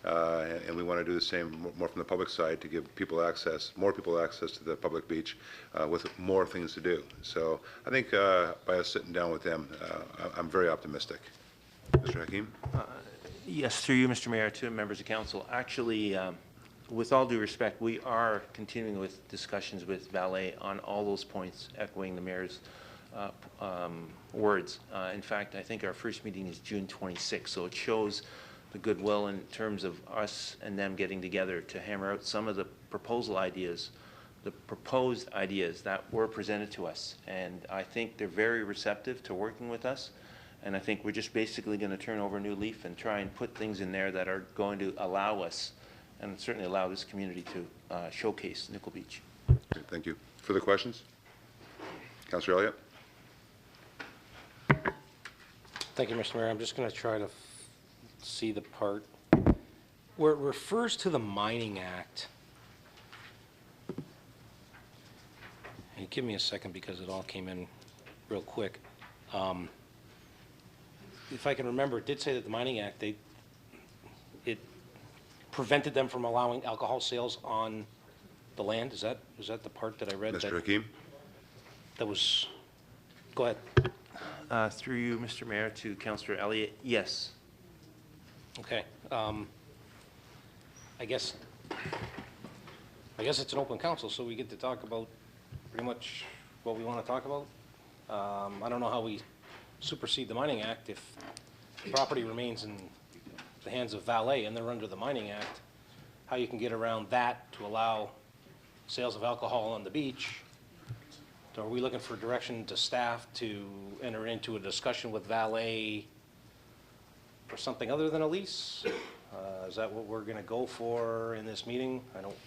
And we want to do the same more from the public side to give people access, more people access to the public beach with more things to do. So I think by us sitting down with them, I'm very optimistic. Mr. Hakeem? Yes, through you, Mr. Mayor, to members of council. Actually, with all due respect, we are continuing with discussions with Valet on all those points, echoing the mayor's words. In fact, I think our first meeting is June 26th, so it shows the goodwill in terms of us and them getting together to hammer out some of the proposed ideas that were presented to us. And I think they're very receptive to working with us. And I think we're just basically going to turn over a new leaf and try and put things in there that are going to allow us, and certainly allow this community to showcase Nickel Beach. Okay, thank you. Further questions? Councillor Elliott? Thank you, Mr. Mayor. I'm just going to try to see the part where it refers to the Mining Act. And give me a second because it all came in real quick. If I can remember, it did say that the Mining Act, it prevented them from allowing alcohol sales on the land. Is that the part that I read? Mr. Hakeem? That was, go ahead. Through you, Mr. Mayor, to Councillor Elliott, yes. Okay. I guess it's an open council, so we get to talk about pretty much what we want to talk about. I don't know how we supersede the Mining Act if the property remains in the hands of Valet and they're under the Mining Act. How you can get around that to allow sales of alcohol on the beach. So are we looking for direction to staff to enter into a discussion with Valet for something other than a lease? Is that what we're going to go for in this meeting? I don't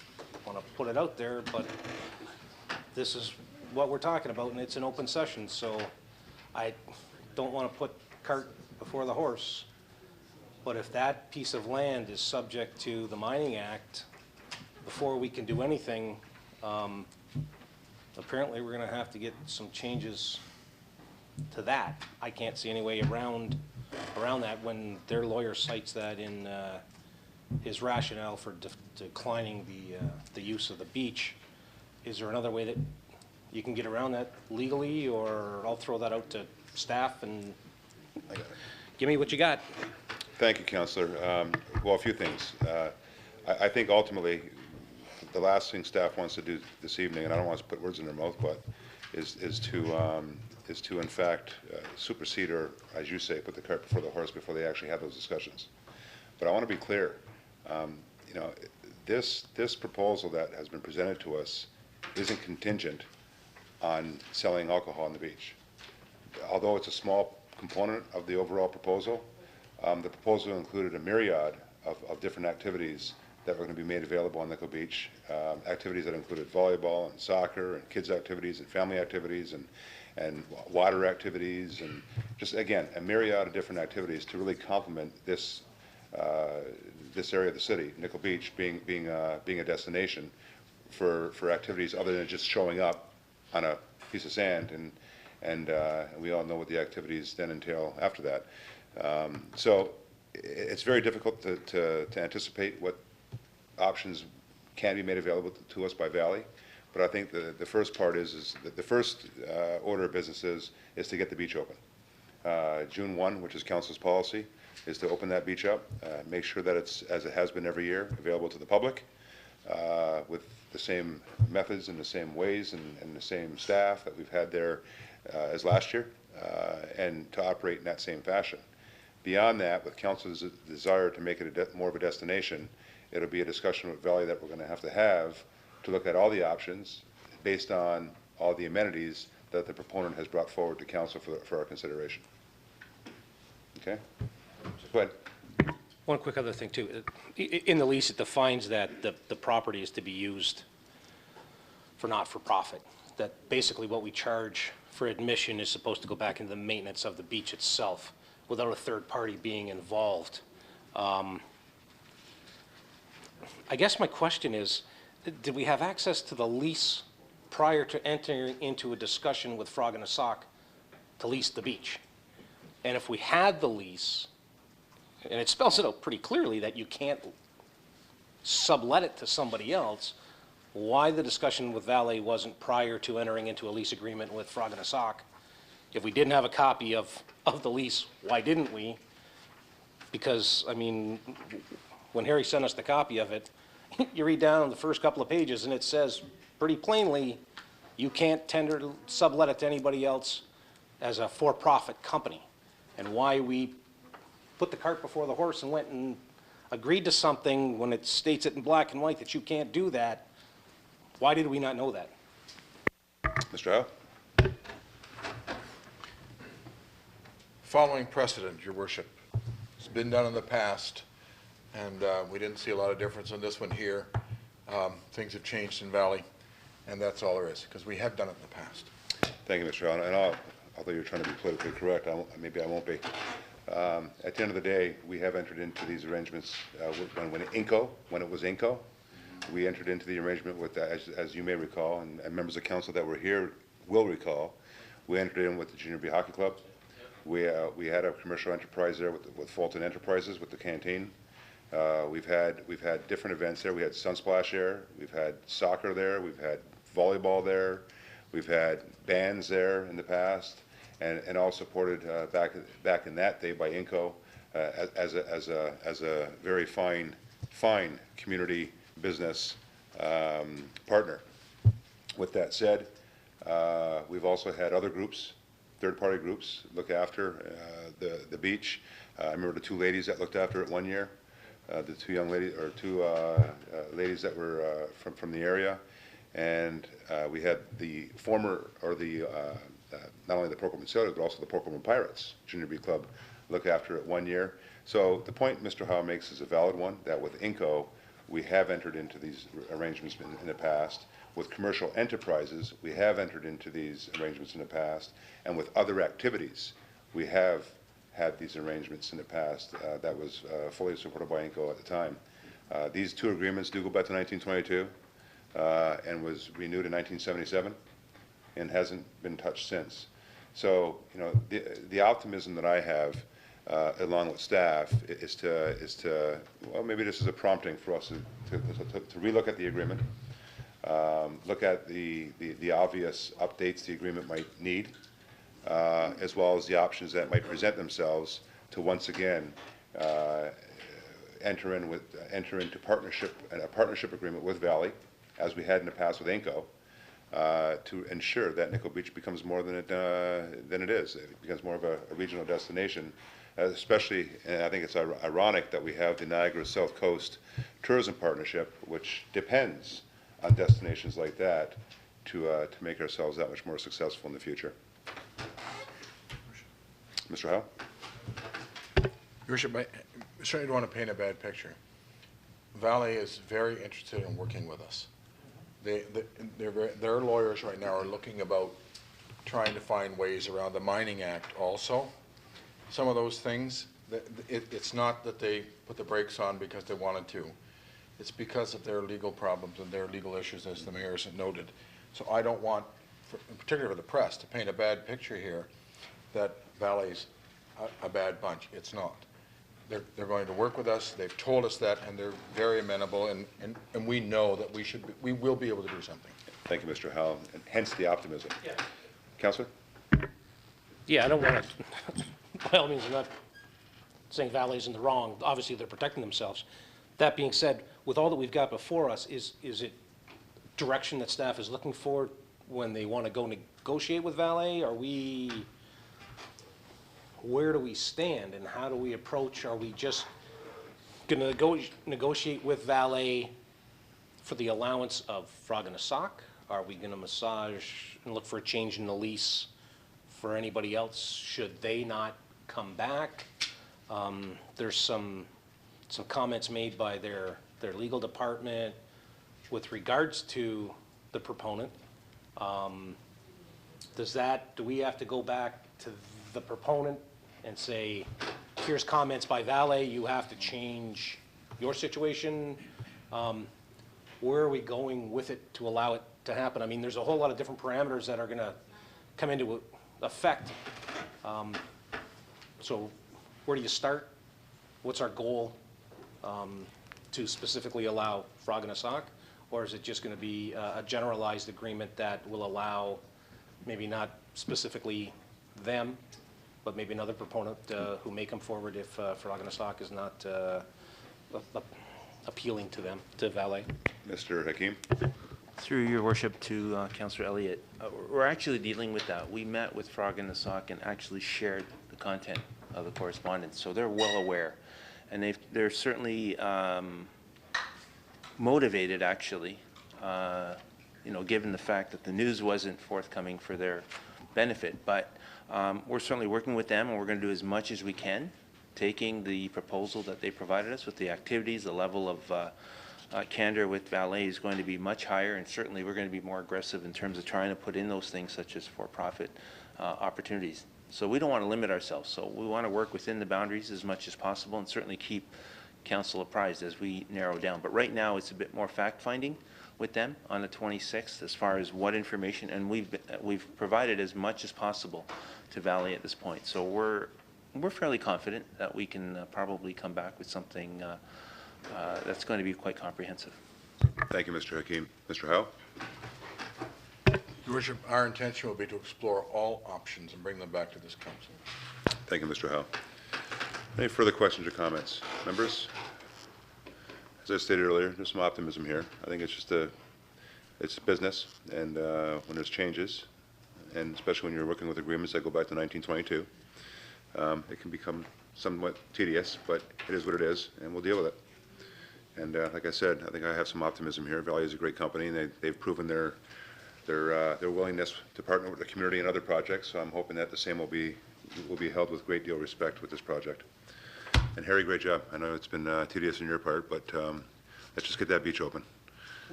want to put it out there, but this is what we're talking about, and it's an open session, so I don't want to put cart before the horse. But if that piece of land is subject to the Mining Act, before we can do anything, apparently we're going to have to get some changes to that. I can't see any way around that when their lawyer cites that in his rationale for declining the use of the beach. Is there another way that you can get around that legally, or I'll throw that out to staff and give me what you got? Thank you, Councillor. Well, a few things. I think ultimately the last thing staff wants to do this evening, and I don't want to put words in their mouth, but is to in fact supersede, or as you say, put the cart before the horse before they actually have those discussions. But I want to be clear. You know, this proposal that has been presented to us isn't contingent on selling alcohol on the beach. Although it's a small component of the overall proposal, the proposal included a myriad of different activities that were going to be made available on Nickel Beach, activities that included volleyball and soccer and kids activities and family activities and water activities, and just, again, a myriad of different activities to really complement this area of the city, Nickel Beach, being a destination for activities other than just showing up on a piece of sand, and we all know what the activities then entail after that. So it's very difficult to anticipate what options can be made available to us by Valley, but I think the first part is that the first order of business is to get the beach open. June 1, which is council's policy, is to open that beach up, make sure that it's, as it has been every year, available to the public with the same methods and the same ways and the same staff that we've had there as last year, and to operate in that same fashion. Beyond that, with council's desire to make it more of a destination, it'll be a discussion with Valley that we're going to have to look at all the options based on all the amenities that the proponent has brought forward to council for our consideration. Okay? Go ahead. One quick other thing, too. In the lease, it defines that the property is to be used for not-for-profit, that basically what we charge for admission is supposed to go back into the maintenance of the beach itself without a third party being involved. I guess my question is, did we have access to the lease prior to entering into a discussion with Frog and a Sock to lease the beach? And if we had the lease, and it spells it out pretty clearly that you can't sublet it to somebody else, why the discussion with Valet wasn't prior to entering into a lease agreement with Frog and a Sock? If we didn't have a copy of the lease, why didn't we? Because, I mean, when Harry sent us the copy of it, you read down the first couple of pages and it says pretty plainly, you can't sublet it to anybody else as a for-profit company. And why we put the cart before the horse and went and agreed to something when it states it in black and white that you can't do that, why did we not know that? Mr. Howe? Following precedent, Your Worship. It's been done in the past, and we didn't see a lot of difference on this one here. Things have changed in Valley, and that's all there is, because we have done it in the past. Thank you, Mr. Howe. And although you're trying to be politically correct, maybe I won't be. At the end of the day, we have entered into these arrangements when it was INCO, we entered into the arrangement with, as you may recall, and members of council that were here will recall, we entered in with the Junior B Hockey Club. We had a commercial enterprise there with Fulton Enterprises with the canteen. We've had different events there. We had Sunsplash there. We've had soccer there. We've had volleyball there. We've had bands there in the past, and all supported back in that day by INCO as a very fine community business partner. With that said, we've also had other groups, third-party groups, look after the beach. I remember the two ladies that looked after it one year, the two young ladies, or two ladies that were from the area, and we had the former, or the not only the Port Colborne Sailors, but also the Port Colborne Pirates Junior B Club look after it one year. So the point Mr. Howe makes is a valid one, that with INCO, we have entered into these arrangements in the past. With commercial enterprises, we have entered into these arrangements in the past. And with other activities, we have had these arrangements in the past that was fully supported by INCO at the time. These two agreements do go back to 1922 and was renewed in 1977 and hasn't been touched since. So, you know, the optimism that I have along with staff is to, well, maybe this is a prompting for us to relook at the agreement, look at the obvious updates the agreement might need, as well as the options that might present themselves to once again enter into a partnership agreement with Valley, as we had in the past with INCO, to ensure that Nickel Beach becomes more than it is. It becomes more of a regional destination. Especially, and I think it's ironic that we have the Niagara South Coast Tourism Partnership, which depends on destinations like that to make ourselves that much more successful in the future. Mr. Howe? Your Worship, I certainly don't want to paint a bad picture. Valley is very interested in working with us. Their lawyers right now are looking about trying to find ways around the Mining Act also. Some of those things, it's not that they put the brakes on because they wanted to. It's because of their legal problems and their legal issues, as the mayor has noted. So I don't want, in particular for the press, to paint a bad picture here that Valley's a bad bunch. It's not. They're going to work with us. They've told us that, and they're very amenable, and we know that we will be able to do something. Thank you, Mr. Howe, and hence the optimism. Yeah. Councillor? Yeah, I don't want to, by all means, I'm not saying Valley's in the wrong. Obviously, they're protecting themselves. That being said, with all that we've got before us, is it direction that staff is looking for when they want to go negotiate with Valley? Where do we stand and how do we approach? Are we just going to negotiate with Valley for the allowance of Frog and a Sock? Are we going to massage and look for a change in the lease for anybody else should they not come back? There's some comments made by their legal department with regards to the proponent. Do we have to go back to the proponent and say, here's comments by Valley, you have to change your situation? Where are we going with it to allow it to happen? I mean, there's a whole lot of different parameters that are going to come into effect. So where do you start? What's our goal to specifically allow frog in a sock? Or is it just going to be a generalized agreement that will allow maybe not specifically them, but maybe another proponent who may come forward if frog in a sock is not appealing to them, to valet? Mr. Hakeem? Through your worship to Councillor Elliott, we're actually dealing with that. We met with Frog in the Sock and actually shared the content of the correspondence, so they're well aware. And they're certainly motivated, actually, you know, given the fact that the news wasn't forthcoming for their benefit. But we're certainly working with them, and we're going to do as much as we can, taking the proposal that they provided us with the activities, the level of candor with valet is going to be much higher, and certainly we're going to be more aggressive in terms of trying to put in those things such as for-profit opportunities. So we don't want to limit ourselves. So we want to work within the boundaries as much as possible and certainly keep council apprised as we narrow down. But right now it's a bit more fact-finding with them on the 26th as far as what information, and we've provided as much as possible to valet at this point. So we're fairly confident that we can probably come back with something that's going to be quite comprehensive. Thank you, Mr. Hakeem. Mr. Howe? Your Worship, our intention will be to explore all options and bring them back to this council. Thank you, Mr. Howe. Any further questions or comments? Members? As I stated earlier, there's some optimism here. I think it's just it's business, and when there's changes, and especially when you're working with agreements that go back to 1922, it can become somewhat tedious, but it is what it is, and we'll deal with it. And like I said, I think I have some optimism here. Valley is a great company, and they've proven their willingness to partner with the community in other projects. So I'm hoping that the same will be held with great deal of respect with this project. And Harry, great job. I know it's been tedious on your part, but let's just get that beach open.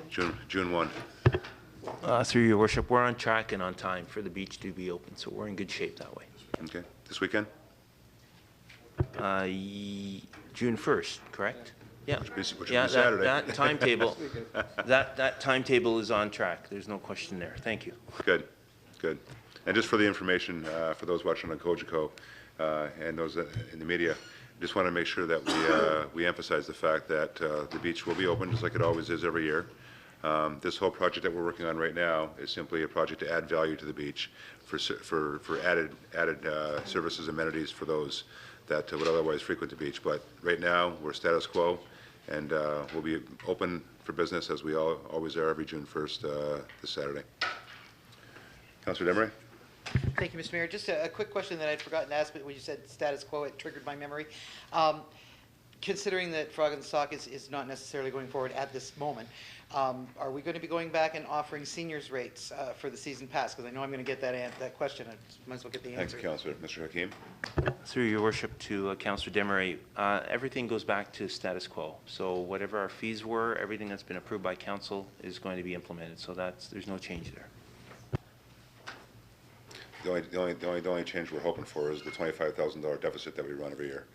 June 1. Through your worship, we're on track and on time for the beach to be open, so we're in good shape that way. Okay. This weekend? June 1st, correct? Yeah. Which will be Yeah, Saturday. that timetable, that timetable is on track. There's no question there. Thank you. Good, good. And just for the information, for those watching on COGECO and those in the media, just want to make sure that we emphasize the fact that the beach will be open just like it always is every year. This whole project that we're working on right now is simply a project to add value to the beach for added services, amenities for those that would otherwise frequent the beach. But right now, we're status quo, and we'll be open for business as we always are every June 1st this Saturday. Councillor Demery? Thank you, Mr. Mayor. Just a quick question that I'd forgotten to ask, but when you said status quo, it triggered my memory. Considering that Frog in the Sock is not necessarily going forward at this moment, are we going to be going back and offering seniors rates for the season pass? Because I know I'm going to get that question. I might as well get the answer. Thanks, Councillor. Mr. Hakeem? Through your worship to Councillor Demery, everything goes back to status quo. So whatever our fees were, everything that's been approved by council is going to be implemented. So there's no change there. The only change we're hoping for is the $25,000 deficit that we run every year.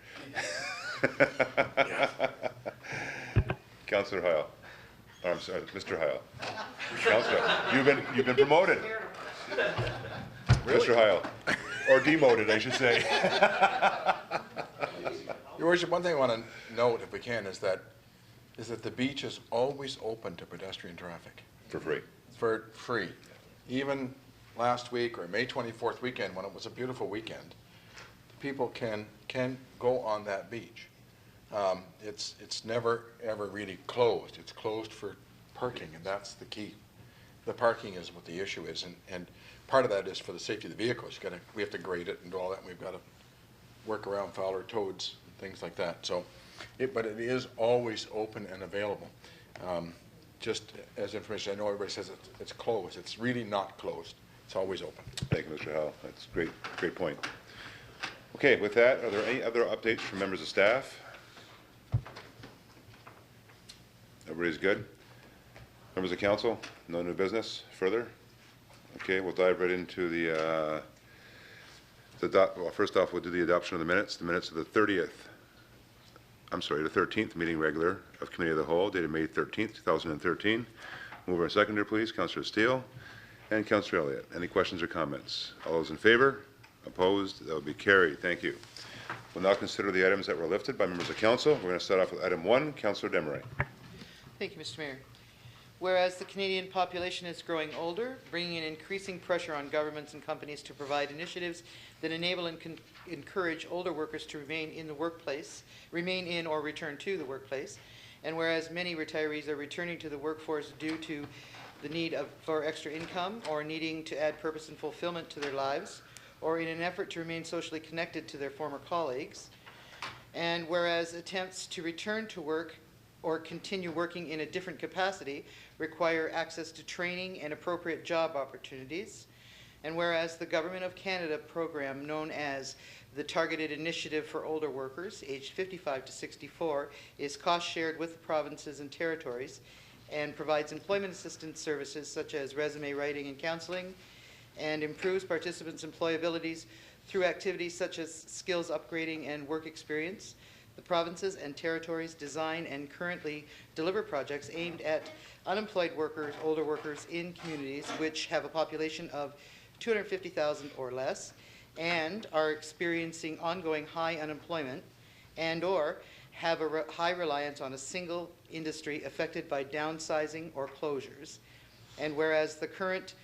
Councillor Heil. Oh, I'm sorry, Mr. Heil. Councillor, you've been promoted. Really? Mr. Heil. Or demoted, I should say. Your Worship, one thing I want to note, if we can, is that the beach is always open to pedestrian traffic. For free. For free. Even last week or May 24th weekend, when it was a beautiful weekend, people can go on that beach. It's never ever really closed. It's closed for parking, and that's the key. The parking is what the issue is, and part of that is for the safety of the vehicles. We have to grade it and do all that, and we've got to work around Fowler toads and things like that. So, but it is always open and available. Just as information, I know everybody says it's closed. It's really not closed. It's always open. Thank you, Mr. Howell. That's a great point. Okay, with that, are there any other updates from members of staff? Everybody's good? Members of council, no new business further? Okay, we'll dive right into well, first off, we'll do the adoption of the minutes of the 30th the 13th meeting regular of Committee of the Whole dated May 13th, 2013. Mover and seconder, please. Councillor Steele and Councillor Elliott. Any questions or comments? All those in favor? Opposed? That will be carried. Thank you. We'll now consider the items that were lifted by members of council. We're going to start off with item 1. Councillor Desmarais. Thank you, Mr. Mayor. Whereas the Canadian population is growing older, bringing an increasing pressure on governments and companies to provide initiatives that enable and encourage older workers to remain in or return to the workplace. And whereas many retirees are returning to the workforce due to the need for extra income or needing to add purpose and fulfillment to their lives, or in an effort to remain socially connected to their former colleagues. And whereas attempts to return to work or continue working in a different capacity require access to training and appropriate job opportunities. And whereas the Government of Canada program known as the Targeted Initiative for Older Workers, aged 55 to 64, is cost shared with the provinces and territories and provides employment assistance services such as resume writing and counseling, and improves participants' employabilities through activities such as skills upgrading and work experience. The provinces and territories design and currently deliver projects aimed at unemployed workers, older workers in communities which have a population of 250,000 or less and are experiencing ongoing high unemployment and or have a high reliance on a single industry affected by downsizing or closures. And whereas the current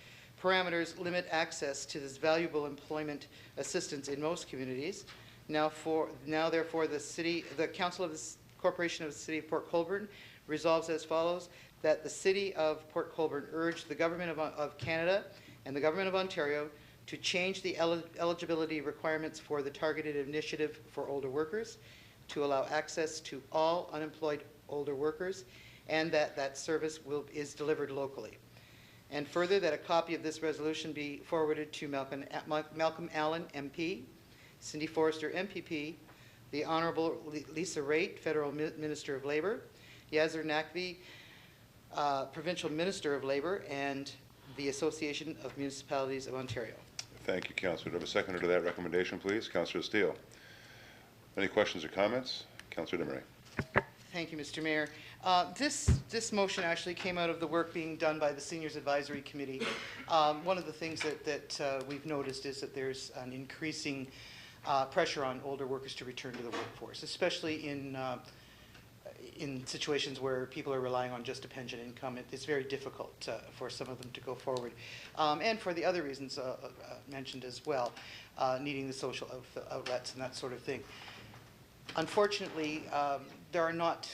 parameters limit access to this valuable employment assistance in most communities, now therefore the Council of the Corporation of the City of Port Colborne resolves as follows, that the City of Port Colborne urge the Government of Canada and the Government of Ontario to change the eligibility requirements for the Targeted Initiative for Older Workers to allow access to all unemployed older workers, and that service is delivered locally. And further, that a copy of this resolution be forwarded to Malcolm Allen, MP, Cindy Forrester, MPP, the Honourable Lisa Raitt, Federal Minister of Labour, Yazir Naqvi, Provincial Minister of Labour, and the Association of Municipalities of Ontario. Thank you, Councillor. Do I have a seconder to that recommendation, please? Councillor Steele. Any questions or comments? Councillor Desmarais. Thank you, Mr. Mayor. This motion actually came out of the work being done by the Seniors Advisory Committee. One of the things that we've noticed is that there's an increasing pressure on older workers to return to the workforce, especially in situations where people are relying on just a pension income. It's very difficult for some of them to go forward. And for the other reasons mentioned as well, needing the social outlets and that sort of thing. Unfortunately, there are not,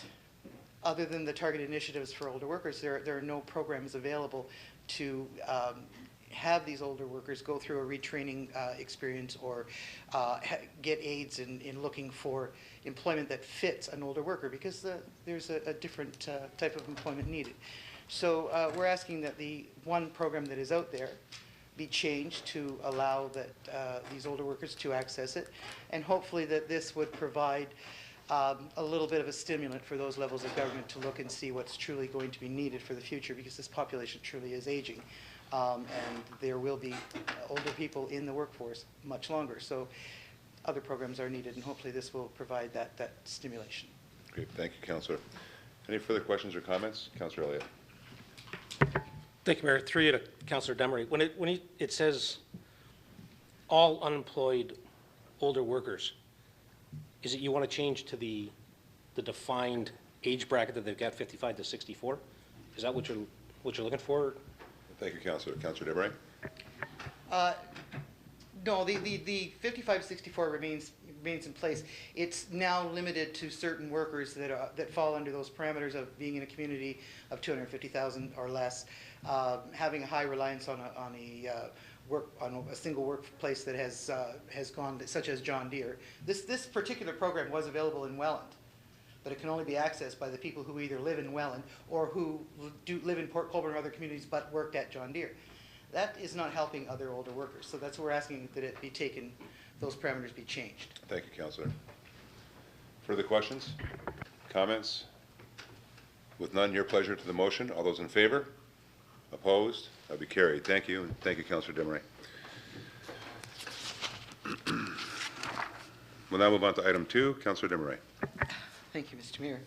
other than the targeted initiatives for older workers, there are no programs available to have these older workers go through a retraining experience or get aids in looking for employment that fits an older worker, because there's a different type of employment needed. So we're asking that the one program that is out there be changed to allow that these older workers to access it, and hopefully that this would provide a little bit of a stimulant for those levels of government to look and see what's truly going to be needed for the future, because this population truly is aging. And there will be older people in the workforce much longer. So other programs are needed, and hopefully this will provide that stimulation. Great. Thank you, Councillor. Any further questions or comments? Councillor Elliott. Thank you, Mayor. Through you to Councillor Desmarais. When it says all unemployed older workers, is it you want to change to the defined age bracket that they've got, 55 to 64? Is that what you're looking for? Thank you, Councillor. Councillor Desmarais. No, the 55-64 remains in place. It's now limited to certain workers that fall under those parameters of being in a community of 250,000 or less, having a high reliance on a single workplace that has gone, such as John Deere. This particular program was available in Welland, but it can only be accessed by the people who either live in Welland or who live in Port Colborne or other communities but worked at John Deere. That is not helping other older workers. So that's what we're asking, that it be taken, those parameters be changed. Thank you, Councillor. Further questions? Comments? With none, your pleasure to the motion. All those in favor? Opposed? That'll be carried. Thank you, and thank you, Councillor Desmarais. We'll now move on to item 2. Councillor Desmarais. Thank Thank you, Mr. Mayor.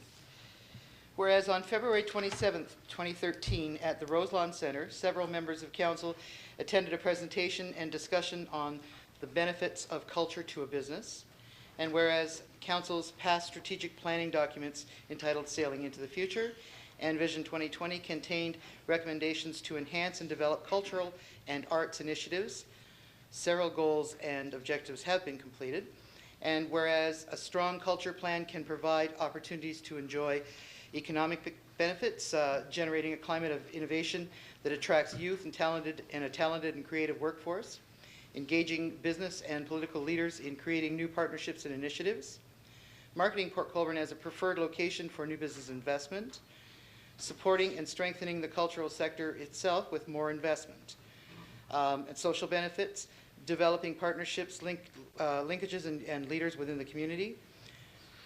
Whereas on February 27th, 2013, at the Roselawn Center, several members of council attended a presentation and discussion on the benefits of culture to a business. And whereas council's past strategic planning documents entitled Sailing into the Future and Vision 2020 contained recommendations to enhance and develop cultural and arts initiatives, several goals and objectives have been completed. And whereas a strong culture plan can provide opportunities to enjoy economic benefits, generating a climate of innovation that attracts youth and a talented and creative workforce, engaging business and political leaders in creating new partnerships and initiatives, marketing Port Colborne as a preferred location for new business investment, supporting and strengthening the cultural sector itself with more investment, and social benefits, developing partnerships, linkages and leaders within the community,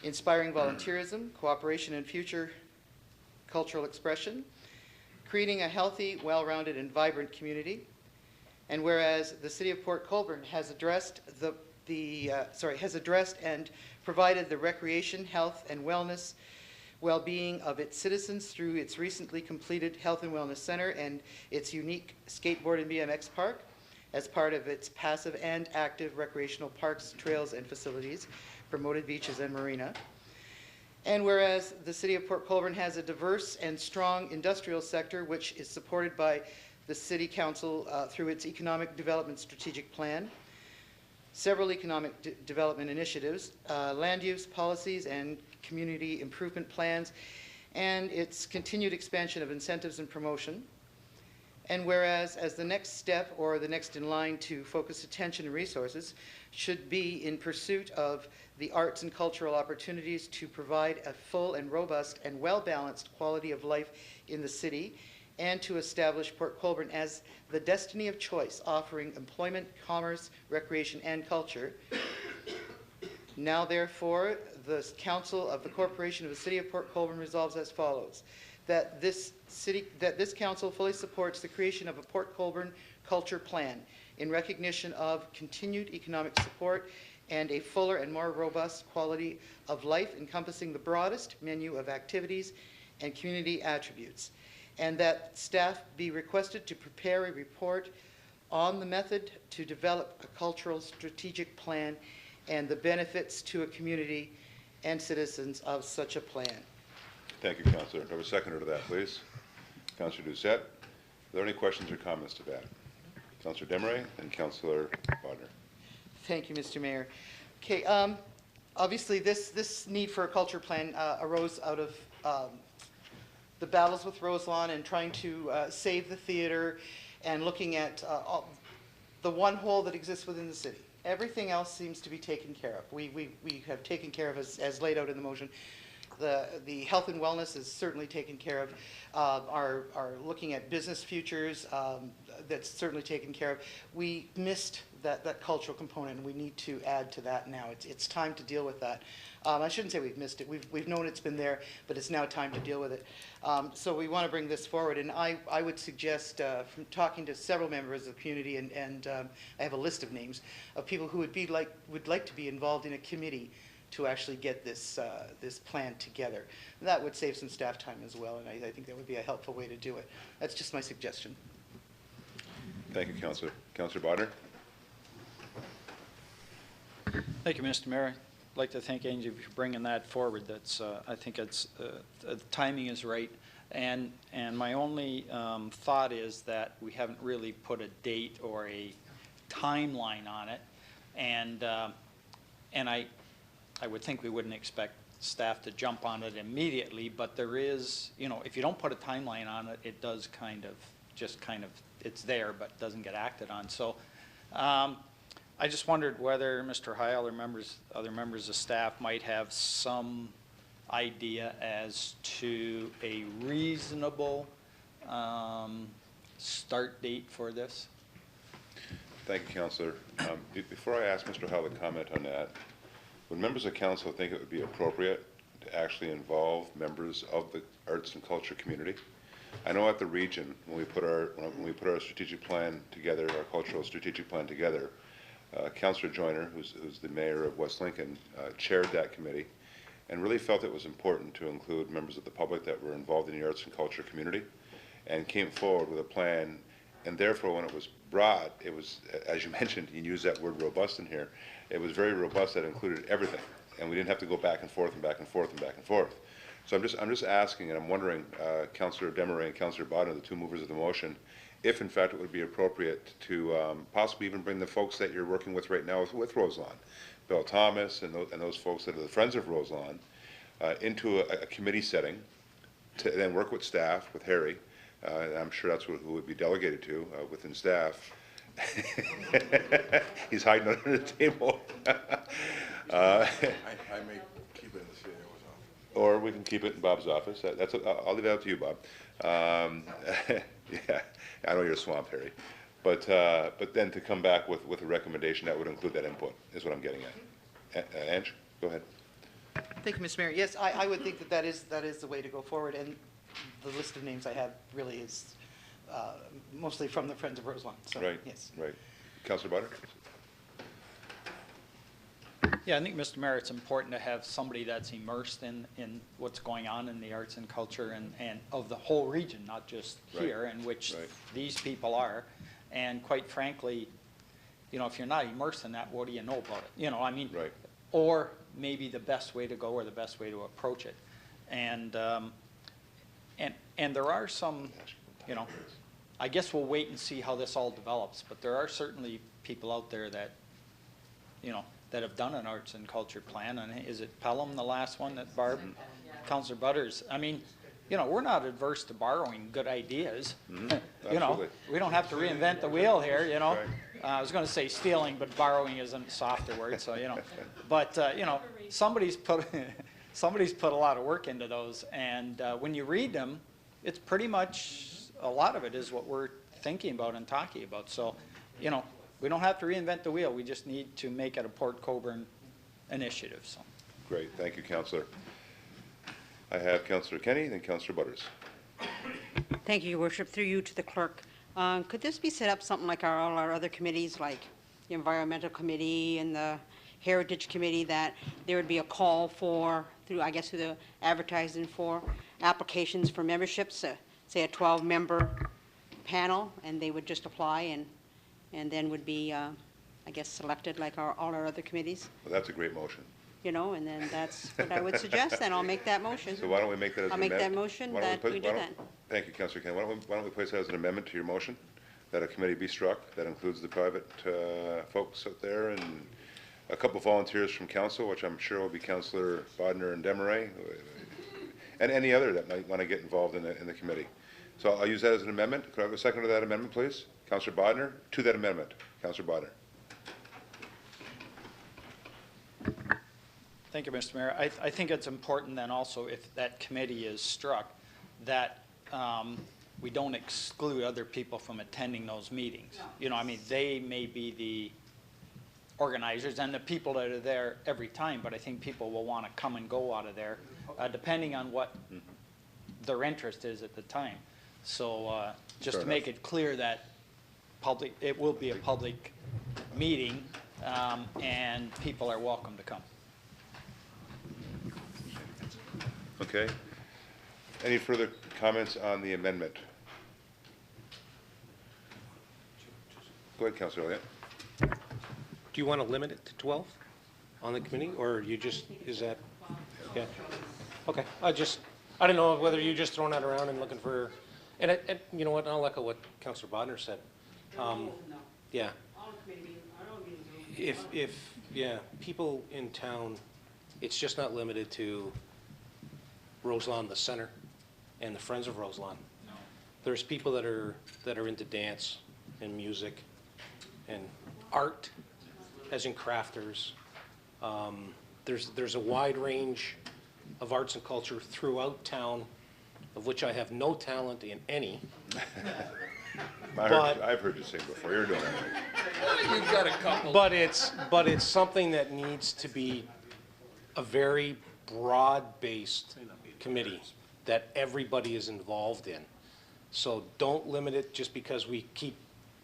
inspiring volunteerism, cooperation and future cultural expression, creating a healthy, well-rounded and vibrant community. And whereas the City of Port Colborne has addressed and provided the recreation, health and wellness, well-being of its citizens through its recently completed Health and Wellness Center and its unique skateboard and BMX park as part of its passive and active recreational parks, trails and facilities, promoted beaches and marina. And whereas the City of Port Colborne has a diverse and strong industrial sector which is supported by the City Council through its Economic Development Strategic Plan, several economic development initiatives, land use policies and community improvement plans, and its continued expansion of incentives and promotion. And whereas as the next step or the next in line to focus attention and resources should be in pursuit of the arts and cultural opportunities to provide a full and robust and well-balanced quality of life in the city, and to establish Port Colborne as the destiny of choice, offering employment, commerce, recreation, and culture. Now, therefore, the Council of the Corporation of the City of Port Colborne resolves as follows: that this council fully supports the creation of a Port Colborne culture plan in recognition of continued economic support and a fuller and more robust quality of life encompassing the broadest menu of activities and community attributes, and that staff be requested to prepare a report on the method to develop a cultural strategic plan and the benefits to a community and citizens of such a plan. Thank you, Councillor. Do I have a seconder to that, please? Councillor Doucette. Are there any questions or comments to that? Councillor Desmarais and Councillor Bodner. Thank you, Mr. Mayor. Okay, obviously this need for a culture plan arose out of the battles with Roselawn and trying to save the theater and looking at the one hole that exists within the city. Everything else seems to be taken care of. We have taken care of as laid out in the motion. The health and wellness is certainly taken care of. Our looking at business futures, that's certainly taken care of. We missed that cultural component, and we need to add to that now. It's time to deal with that. I shouldn't say we've missed it. We've known it's been there, but it's now time to deal with it. So we want to bring this forward, and I would suggest, from talking to several members of the community, and I have a list of names of people who would like to be involved in a committee to actually get this plan together. That would save some staff time as well, and I think that would be a helpful way to do it. That's just my suggestion. Thank you, Councillor. Councillor Bodner. Thank you, Mr. Mayor. I'd like to thank Angie for bringing that forward. That's I think it's the timing is right, and my only thought is that we haven't really put a date or a timeline on it, and I would think we wouldn't expect staff to jump on it immediately, but there is, you know, if you don't put a timeline on it, it does just it's there, but doesn't get acted on. So I just wondered whether Mr. Heil or other members of staff might have some idea as to a reasonable start date for this. Thank you, Councillor. Before I ask Mr. Heil to comment on that, would members of council think it would be appropriate to actually involve members of the arts and culture community? I know at the region, when we put our strategic plan together, our cultural strategic plan together, Councillor Joyner, who's the mayor of West Lincoln, chaired that committee, and really felt it was important to include members of the public that were involved in the arts and culture community, and came forward with a plan. And therefore, when it was brought, it was, as you mentioned, you used that word robust in here, it was very robust. That included everything, and we didn't have to go back and forth and back and forth and back and forth. So I'm just asking, and I'm wondering, Councillor Desmarais and Councillor Bodnar, the two movers of the motion, if in fact it would be appropriate to possibly even bring the folks that you're working with right now with Roselawn, Bill Thomas and those folks that are the Friends of Roselawn, into a committee setting, to then work with staff, with Harry. I'm sure that's who would be delegated to within staff. He's hiding under the table. I may keep it in the CAO's office. Or we can keep it in Bob's office. I'll leave that up to you, Bob. Yeah, I know you're swamped, Harry. But then to come back with a recommendation that would include that input is what I'm getting at. Ange, go ahead. Thank you, Mr. Mayor. Yes, I would think that is the way to go forward, and the list of names I have really is mostly from the Friends of Roselawn. So, right. Yes. Right. Councillor Bodnar? Yeah, I think, Mr. Mayor, it's important to have somebody that's immersed in what's going on in the arts and culture and of the whole region, not just here, in which these people are. And quite frankly, you know, if you're not immersed in that, what do you know about it? You know, I mean, or maybe the best way to go or the best way to approach it. And there are some, you know, I guess we'll wait and see how this all develops, but there are certainly people out there that, you know, that have done an arts and culture plan. And is it Pelham, the last one that Barb, Councillor Butters? I mean, you know, we're not adverse to borrowing good ideas. You know, we don't have to reinvent the wheel here, you know. I was going to say stealing, but borrowing isn't a softer word, so, you know. But, you know, somebody's put a lot of work into those. And when you read them, it's pretty much, a lot of it is what we're thinking about and talking about. So, you know, we don't have to reinvent the wheel. We just need to make it a Port Colborne initiative. So. Great. Thank you, Councillor. I have Councillor Kenny, then Councillor Butters. Thank you, Your Worship. Through you to the clerk. Could this be set up something like all our other committees, like the Environmental Committee and the Heritage Committee, that there would be a call for, through the advertising for applications for memberships, say a 12-member panel, and they would just apply and then would be, I guess, selected like all our other committees? Well, that's a great motion. You know, and then that's what I would suggest, and I'll make that motion. So why don't we make that as an amendment? I'll make that motion that we do that. Thank you, Councillor Kenny. Why don't we place that as an amendment to your motion, that a committee be struck that includes the private folks out there and a couple of volunteers from council, which I'm sure will be Councillor Bodnar and Desmarais, and any other that might want to get involved in the committee. So I'll use that as an amendment. Could I have a second to that amendment, please? Councillor Bodnar, to that amendment. Councillor Bodnar. Thank you, Mr. Mayor. I think it's important then also, if that committee is struck, that we don't exclude other people from attending those meetings. You know, I mean, they may be the organizers and the people that are there every time, but I think people will want to come and go out of there, depending on what their interest is at the time. So just to make it clear that it will be a public meeting, and people are welcome to come. Okay. Any further comments on the amendment? Go ahead, Councillor Elliott. Do you want to limit it to 12 on the committee, or you just, is that, yeah? Okay, I don't know whether you're just throwing that around and looking for, and you know what, I'll echo what Councillor Bodnar said. Yeah. If people in town, it's just not limited to Roselawn, the center, and the Friends of Roselawn. No. There's people that are into dance and music and art, as in crafters. There's a wide range of arts and culture throughout town, of which I have no talent in any. I've heard you sing before. You're doing it. You've got a couple. But it's something that needs to be a very broad-based committee that everybody is involved in. So don't limit it just because we keep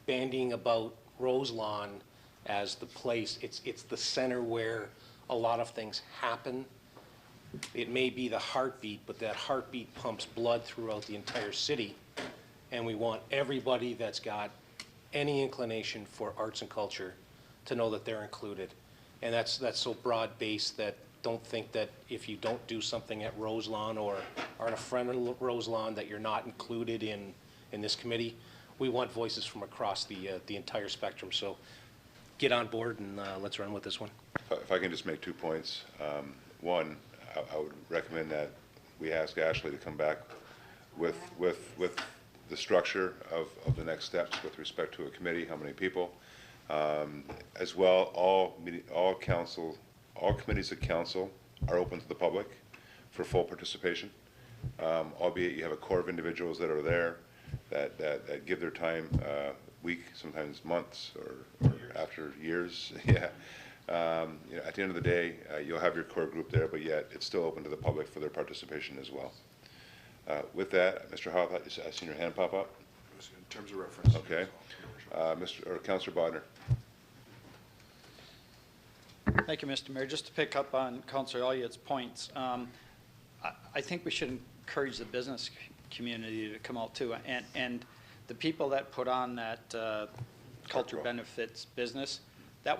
bandying about Roselawn as the place. It's the center where a lot of things happen. It may be the heartbeat, but that heartbeat pumps blood throughout the entire city. And we want everybody that's got any inclination for arts and culture to know that they're included. And that's so broad-based that don't think that if you don't do something at Roselawn or aren't a friend of Roselawn that you're not included in this committee. We want voices from across the entire spectrum. So get on board and let's run with this one. If I can just make 2 points. One, I would recommend that we ask Ashley to come back with the structure of the next steps with respect to a committee, how many people. As well, all committees of council are open to the public for full participation, albeit you have a core of individuals that are there that give their time week, sometimes months, or after years. Yeah. You know, at the end of the day, you'll have your core group there, but yet it's still open to the public for their participation as well. With that, Mr. Howe, I've seen your hand pop up. In terms of reference. Okay. Councillor Bodner. Thank you, Mr. Mayor. Just to pick up on Councillor Elliott's points, I think we should encourage the business community to come out too. And the people that put on that culture benefits business, there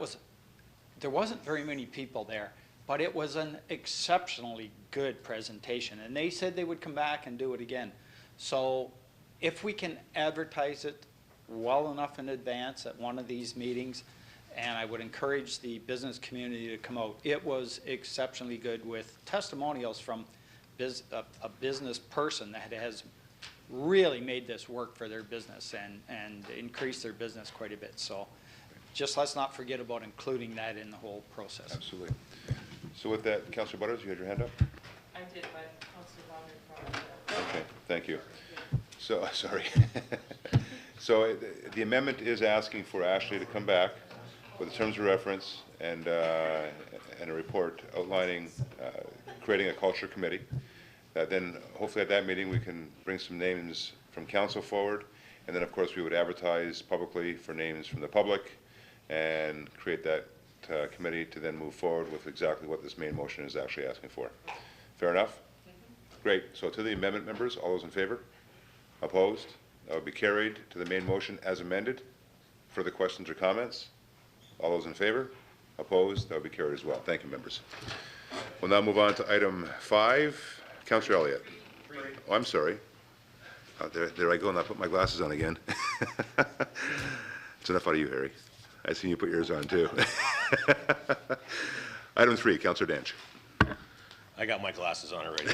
wasn't very many people there, but it was an exceptionally good presentation. And they said they would come back and do it again. So if we can advertise it well enough in advance at one of these meetings, and I would encourage the business community to come out. It was exceptionally good with testimonials from a business person that has really made this work for their business and increased their business quite a bit. So just let's not forget about including that in the whole process. Absolutely. So with that, Councillor Butters, you had your hand up? I did, but Councillor Bonner brought it up. Okay, thank you. So, sorry. So the amendment is asking for Ashley to come back with the terms of reference and a report outlining creating a culture committee. Then hopefully at that meeting we can bring some names from council forward, and then of course we would advertise publicly for names from the public and create that committee to then move forward with exactly what this main motion is actually asking for. Fair enough? Great. So to the amendment members, all those in favor? Opposed? That would be carried to the main motion as amended. Further questions or comments? All those in favor? Opposed? That would be carried as well. Thank you, members. We'll now move on to item 5. Councillor Elliott. Oh, I'm sorry. There I go, and I put my glasses on again. It's enough out of you, Harry. I seen you put yours on too. Item 3, Councillor Danch. I got my glasses on already.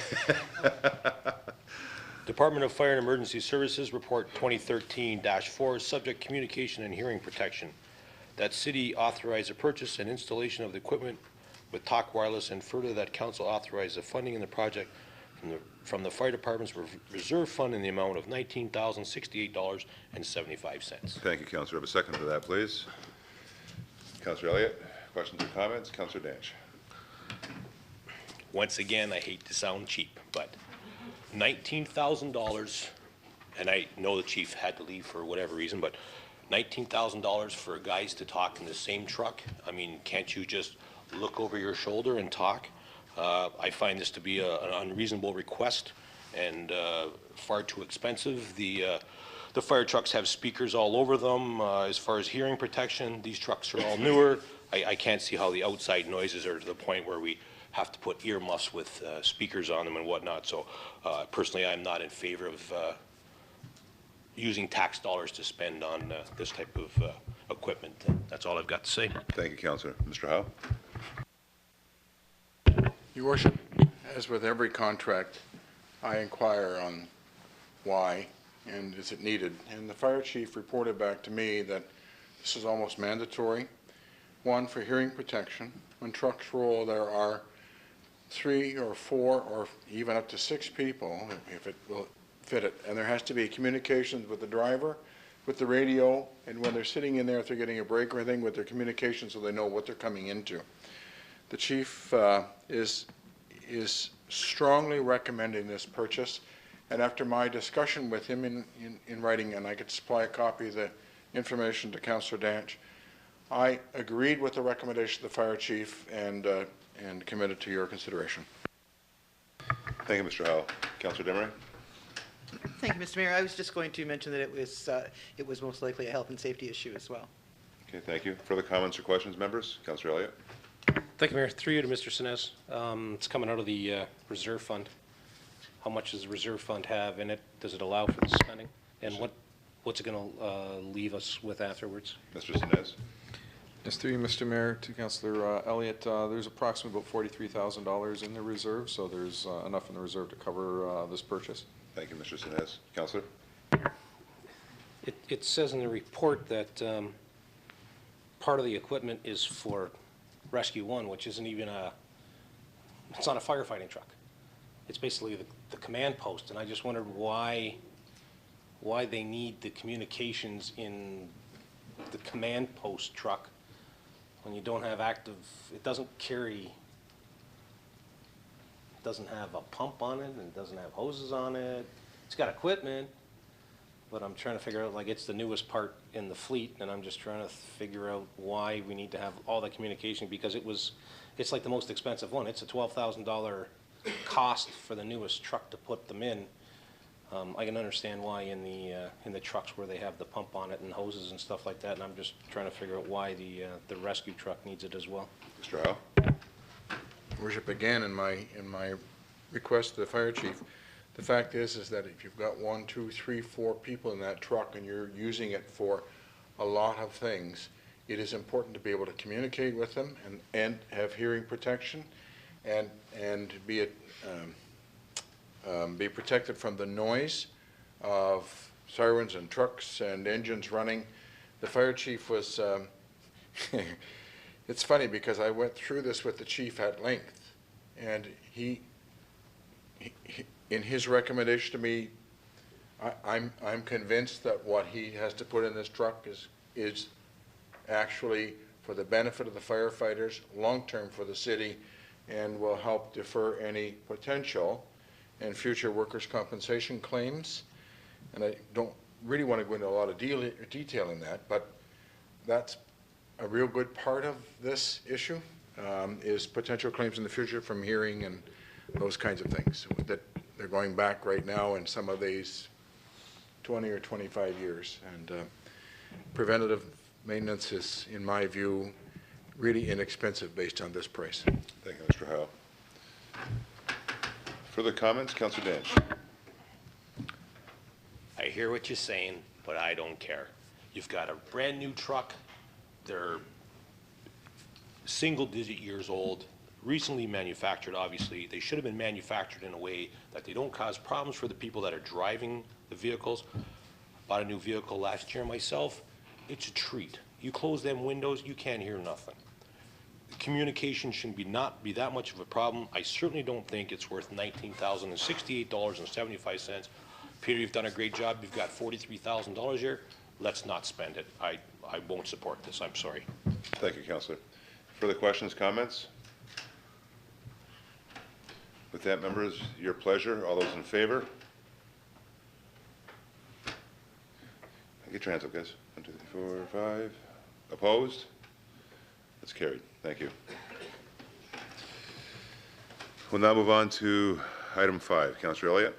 Department of Fire and Emergency Services Report 2013-4, subject communication and hearing protection. That city authorize the purchase and installation of the equipment with Talk Wireless, and further that council authorize the funding in the project from the fire department's reserve fund in the amount of $19,068.75. Thank you, Councillor. Have a second for that, please. Councillor Elliott, questions or comments? Councillor Danch. Once again, I hate to sound cheap, but $19,000, and I know the chief had to leave for whatever reason, but $19,000 for guys to talk in the same truck? I mean, can't you just look over your shoulder and talk? I find this to be an unreasonable request and far too expensive. The fire trucks have speakers all over them. As far as hearing protection, these trucks are all newer. I can't see how the outside noises are to the point where we have to put earmuffs with speakers on them and whatnot. So personally, I'm not in favor of using tax dollars to spend on this type of equipment. That's all I've got to say. Thank you, Councillor. Mr. Howe. Your Worship, as with every contract, I inquire on why and is it needed. And the fire chief reported back to me that this is almost mandatory. One, for hearing protection. When trucks roll, there are 3 or 4 or even up to 6 people, if it will fit it. And there has to be communications with the driver, with the radio, and when they're sitting in there, if they're getting a break or anything, with their communication so they know what they're coming into. The chief is strongly recommending this purchase, and after my discussion with him in writing, and I could supply a copy of the information to Councillor Danch, I agreed with the recommendation of the fire chief and committed to your consideration. Thank you, Mr. Howell. Councillor Demery? Thank you, Mr. Mayor. I was just going to mention that it was most likely a health and safety issue as well. Okay, thank you. Further comments or questions, members? Councillor Elliott? Thank you, Mayor. Through you to Mr. Sinez. It's coming out of the reserve fund. How much does the reserve fund have in it? Does it allow for the spending? And what's it going to leave us with afterwards? Mr. Sinez? Yes, through you, Mr. Mayor, to Councillor Elliott, there's approximately about $43,000 in the reserve, so there's enough in the reserve to cover this purchase. Thank you, Mr. Sinez. Councillor? It says in the report that part of the equipment is for Rescue 1, which isn't even it's not a firefighting truck. It's basically the command post, and I just wondered why they need the communications in the command post truck when you don't have active, it doesn't have a pump on it, and it doesn't have hoses on it. It's got equipment, but I'm trying to figure out, like, it's the newest part in the fleet, and I'm just trying to figure out why we need to have all that communication, because it's like the most expensive one. It's a $12,000 cost for the newest truck to put them in. I can understand why in the trucks where they have the pump on it and hoses and stuff like that, and I'm just trying to figure out why the rescue truck needs it as well. Mr. Howe? Worship, again, in my request to the fire chief, the fact is that if you've got 1, 2, 3, 4 people in that truck and you're using it for a lot of things, it is important to be able to communicate with them and have hearing protection and be protected from the noise of sirens and trucks and engines running. The fire chief was, it's funny because I went through this with the chief at length, and he in his recommendation to me, I'm convinced that what he has to put in this truck is actually for the benefit of the firefighters, long-term for the city, and will help defer any potential and future workers' compensation claims. And I don't really want to go into a lot of detail in that, but that's a real good part of this issue, is potential claims in the future from hearing and those kinds of things that they're going back right now in some of these 20 or 25 years. And preventative maintenance is, in my view, really inexpensive based on this price. Thank you, Mr. Howe. Further comments? Councillor Danch? I hear what you're saying, but I don't care. You've got a brand new truck. They're single-digit years old, recently manufactured, obviously. They should have been manufactured in a way that they don't cause problems for the people that are driving the vehicles. Bought a new vehicle last year myself. It's a treat. You close them windows, you can't hear nothing. Communication should not be that much of a problem. I certainly don't think it's worth $19,068.75. Peter, you've done a great job. You've got $43,000 here. Let's not spend it. I won't support this. I'm sorry. Thank you, Councillor. Further questions, comments? With that, members, your pleasure. All those in favor? Get your hands up, guys. 1, 2, 3, 4, 5. Opposed? That's carried. Thank you. We'll now move on to item 5. Councillor Elliott.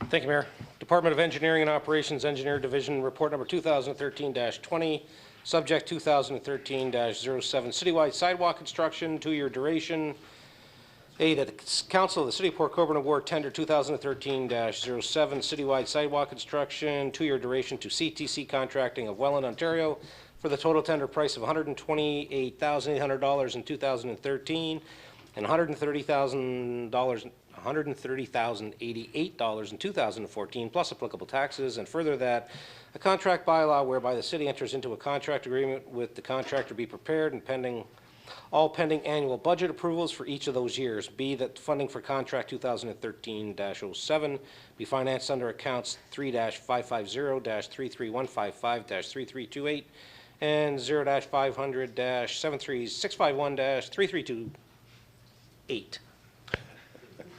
Thank you, Mayor. Department of Engineering and Operations Engineer Division, report number 2013-20, subject 2013-07, citywide sidewalk construction, 2-year duration. A, that the Council of the City of Port Colborne award tender 2013-07 citywide sidewalk construction, 2-year duration to CTC Contracting of Welland, Ontario, for the total tender price of $128,800 in 2013 and $130,088 in 2014, plus applicable taxes, and further that a contract bylaw whereby the city enters into a contract agreement with the contractor be prepared and all pending annual budget approvals for each of those years. B, that funding for contract 2013-07 be financed under accounts 3-550-33155-3328 and 0-500-73651-3328.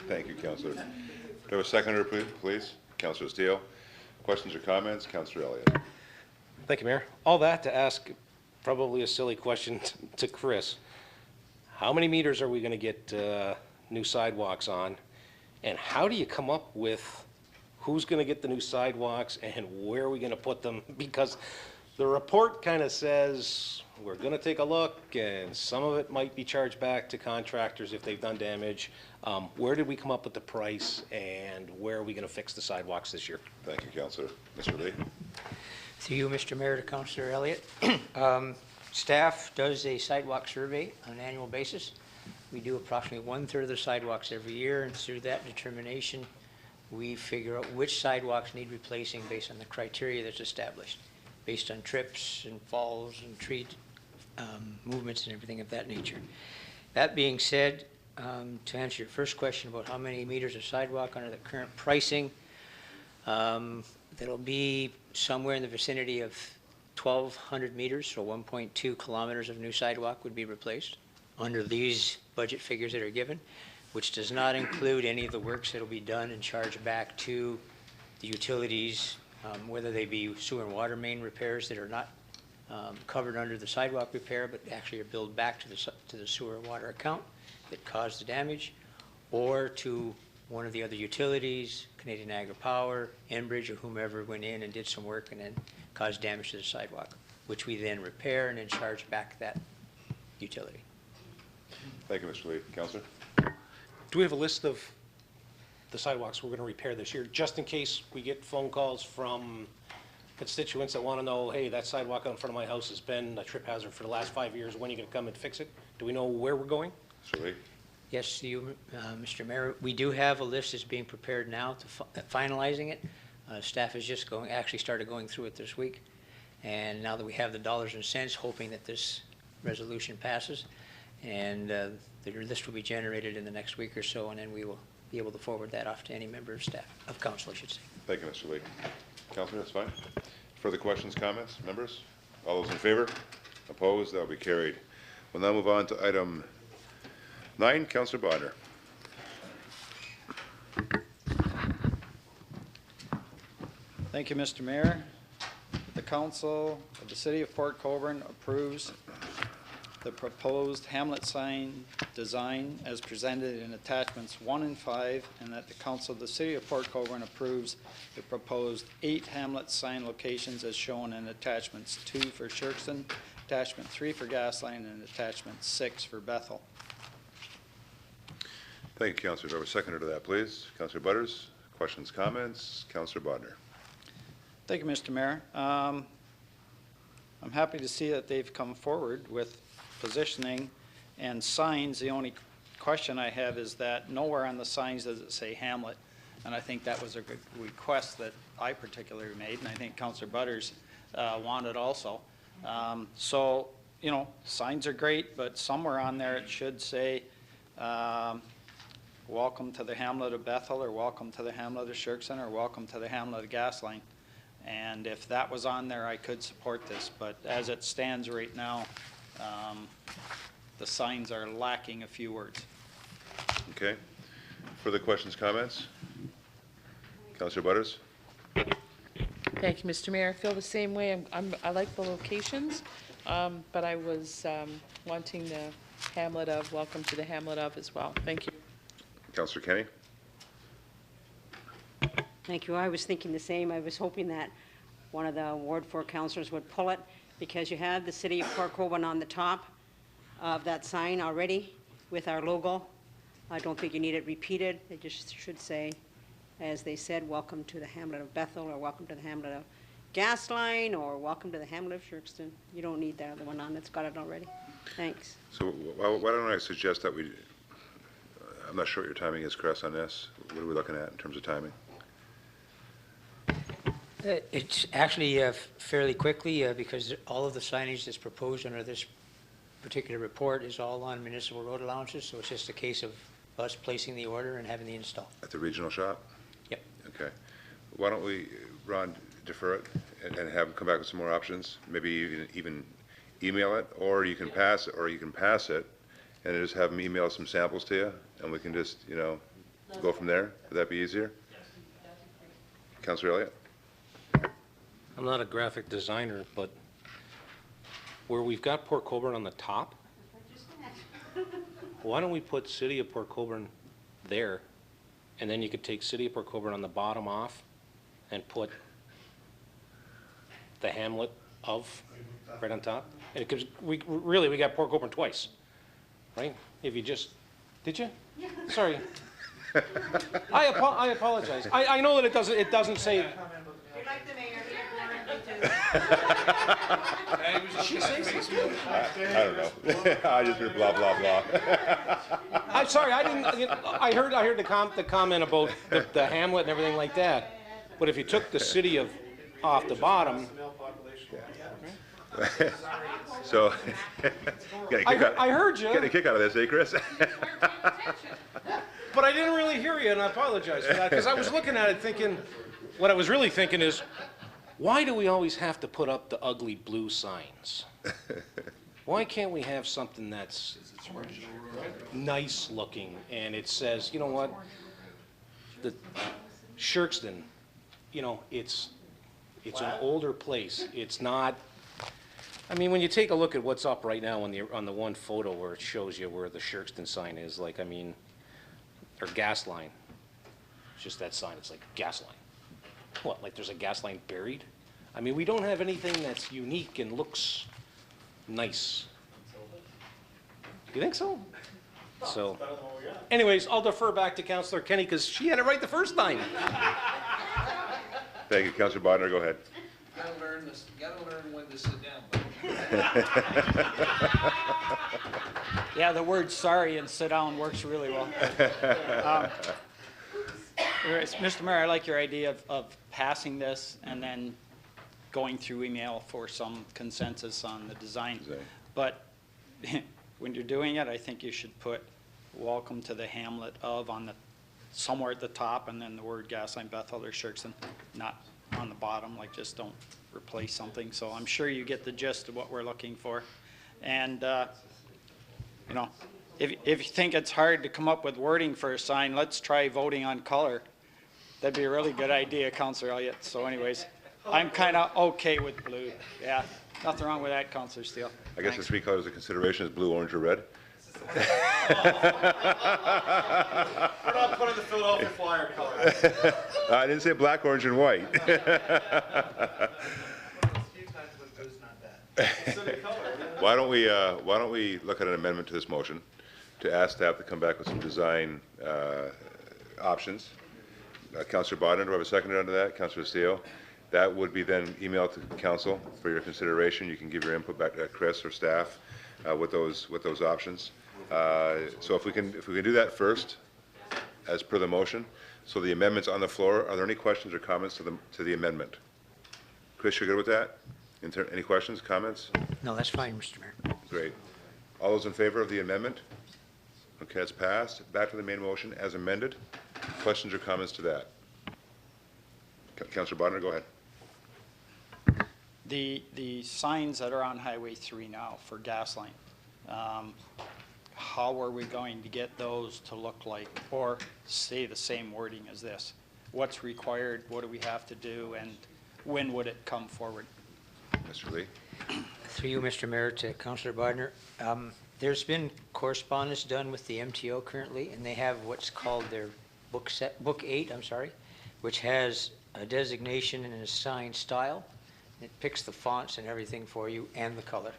Thank you, Councillor. Do I have a seconder, please? Councillor Steele. Questions or comments? Councillor Elliott. Thank you, Mayor. All that to ask probably a silly question to Chris. How many meters are we going to get new sidewalks on? And how do you come up with who's going to get the new sidewalks and where are we going to put them? Because the report kind of says, we're going to take a look, and some of it might be charged back to contractors if they've done damage. Where did we come up with the price, and where are we going to fix the sidewalks this year? Thank you, Councillor. Mr. Lee? Through you, Mr. Mayor, to Councillor Elliott. Staff does a sidewalk survey on an annual basis. We do approximately 1/3 of the sidewalks every year, and through that determination, we figure out which sidewalks need replacing based on the criteria that's established, based on trips and falls and tree movements and everything of that nature. That being said, to answer your first question about how many meters of sidewalk under the current pricing, that'll be somewhere in the vicinity of 1,200 meters, so 1.2 kilometers of new sidewalk would be replaced under these budget figures that are given, which does not include any of the works that will be done and charged back to the utilities, whether they be sewer and water main repairs that are not covered under the sidewalk repair, but actually are billed back to the sewer and water account that caused the damage, or to one of the other utilities, Canadian Niagara Power, Enbridge, or whomever went in and did some work and then caused damage to the sidewalk, which we then repair and then charge back that utility. Thank you, Mr. Lee. Councillor? Do we have a list of the sidewalks we're going to repair this year, just in case we get phone calls from constituents that want to know, hey, that sidewalk out in front of my house has been a trip hazard for the last 5 years, when are you going to come and fix it? Do we know where we're going? Mr. Lee? Yes, you, Mr. Mayor, we do have a list that's being prepared now to finalizing it. Staff is just actually started going through it this week. And now that we have the dollars and cents, hoping that this resolution passes. And the list will be generated in the next week or so, and then we will be able to forward that off to any member of staff, of council, I should say. Thank you, Mr. Lee. Councillor, that's fine. Further questions, comments, members? All those in favor? Opposed? That will be carried. We'll now move on to item 9. Councillor Bodnar. Thank you, Mr. Mayor. The Council of the City of Port Colborne approves the proposed hamlet sign design as presented in attachments 1 and 5, and that the Council of the City of Port Colborne approves the proposed 8 hamlet sign locations as shown in attachments 2 for Shirkston, attachment 3 for Gasline, and attachment 6 for Bethel. Thank you, Councillor. Do I have a seconder to that, please? Councillor Butters. Questions, comments? Councillor Bodnar. Thank you, Mr. Mayor. I'm happy to see that they've come forward with positioning and signs. The only question I have is that nowhere on the signs does it say hamlet, and I think that was a good request that I particularly made, and I think Councillor Butters wanted also. So, you know, signs are great, but somewhere on there it should say welcome to the hamlet of Bethel, or welcome to the hamlet of Shirkston, or welcome to the hamlet of Gasline. And if that was on there, I could support this, but as it stands right now, the signs are lacking a few words. Okay. Further questions, comments? Councillor Butters. Thank you, Mr. Mayor. I feel the same way. I like the locations, but I was wanting the hamlet of, welcome to the hamlet of as well. Thank you. Councillor Kenny. Thank you. I was thinking the same. I was hoping that one of the Ward 4 councillors would pull it, because you have the City of Port Colborne on the top of that sign already with our logo. I don't think you need it repeated. It just should say, as they said, welcome to the hamlet of Bethel, or welcome to the hamlet of Gasline, or welcome to the hamlet of Shirkston. You don't need the other one on. It's got it already. Thanks. So why don't I suggest that we, I'm not sure what your timing is, Chris, on this. What are we looking at in terms of timing? It's actually fairly quickly because all of the signage that's proposed under this particular report is all on municipal road allowances, so it's just a case of us placing the order and having the install. At the regional shop? Yep. Okay. Why don't we, Ron, defer it and have them come back with some more options? Maybe even email it, or you can pass it, and just have them email some samples to you, and we can just, you know, go from there. Would that be easier? Councillor Elliott? I'm not a graphic designer, but where we've got Port Colborne on the top, why don't we put City of Port Colborne there and then you could take City of Port Colborne on the bottom off and put the hamlet of right on top. And because we got Port Colborne twice, right? If you just, did you? Sorry. I apologize. I know that it doesn't say. She say something? I don't know. I just heard blah, blah, blah. I'm sorry, I didn't, I heard the comment about the hamlet and everything like that. But if you took the city off the bottom. So, I heard you. Getting a kick out of this, eh, Chris? But I didn't really hear you, and I apologize for that, because I was looking at it thinking, what I was really thinking is, why do we always have to put up the ugly blue signs? Why can't we have something that's nice looking, and it says, you know what, the Shirkston, you know, it's an older place. It's not, I mean, when you take a look at what's up right now on the one photo where it shows you where the Shirkston sign is, like, I mean, or gas line. It's just that sign. It's like gas line. What, like there's a gas line buried? I mean, we don't have anything that's unique and looks nice. You think so? So, anyways, I'll defer back to Councillor Kenny because she had it right the first time. Thank you. Councillor Bodnar, go ahead. Gotta learn this. Gotta learn when to sit down. Yeah, the word sorry and sit down works really well. Mr. Mayor, I like your idea of passing this and then going through email for some consensus on the design. But when you're doing it, I think you should put welcome to the hamlet of on the somewhere at the top, and then the word Gasline, Bethel, or Shirkston, not on the bottom, like just don't replace something. So I'm sure you get the gist of what we're looking for. And, you know, if you think it's hard to come up with wording for a sign, let's try voting on color. That'd be a really good idea, Councillor Elliott. So anyways, I'm kind of okay with blue. Yeah, nothing wrong with that, Councillor Steele. I guess the three colors of consideration is blue, orange, or red. We're not putting the Philadelphia Flyer color. I didn't say black, orange, and white. Why don't we look at an amendment to this motion to ask staff to come back with some design options? Councillor Bodnar, do I have a second under that? Councillor Steele? That would be then emailed to council for your consideration. You can give your input back to Chris or staff with those options. So if we can do that first, as per the motion. So the amendment's on the floor. Are there any questions or comments to the amendment? Chris, you're good with that? Any questions, comments? No, that's fine, Mr. Mayor. Great. All those in favor of the amendment? Okay, it's passed. Back to the main motion as amended. Questions or comments to that? Councillor Bodnar, go ahead. The signs that are on Highway 3 now for Gasline, how are we going to get those to look like or say the same wording as this? What's required? What do we have to do? And when would it come forward? Mr. Lee. Through you, Mr. Mayor, to Councillor Bodnar. There's been correspondence done with the MTO currently, and they have what's called their Book 8, which has a designation and a sign style. It picks the fonts and everything for you and the color.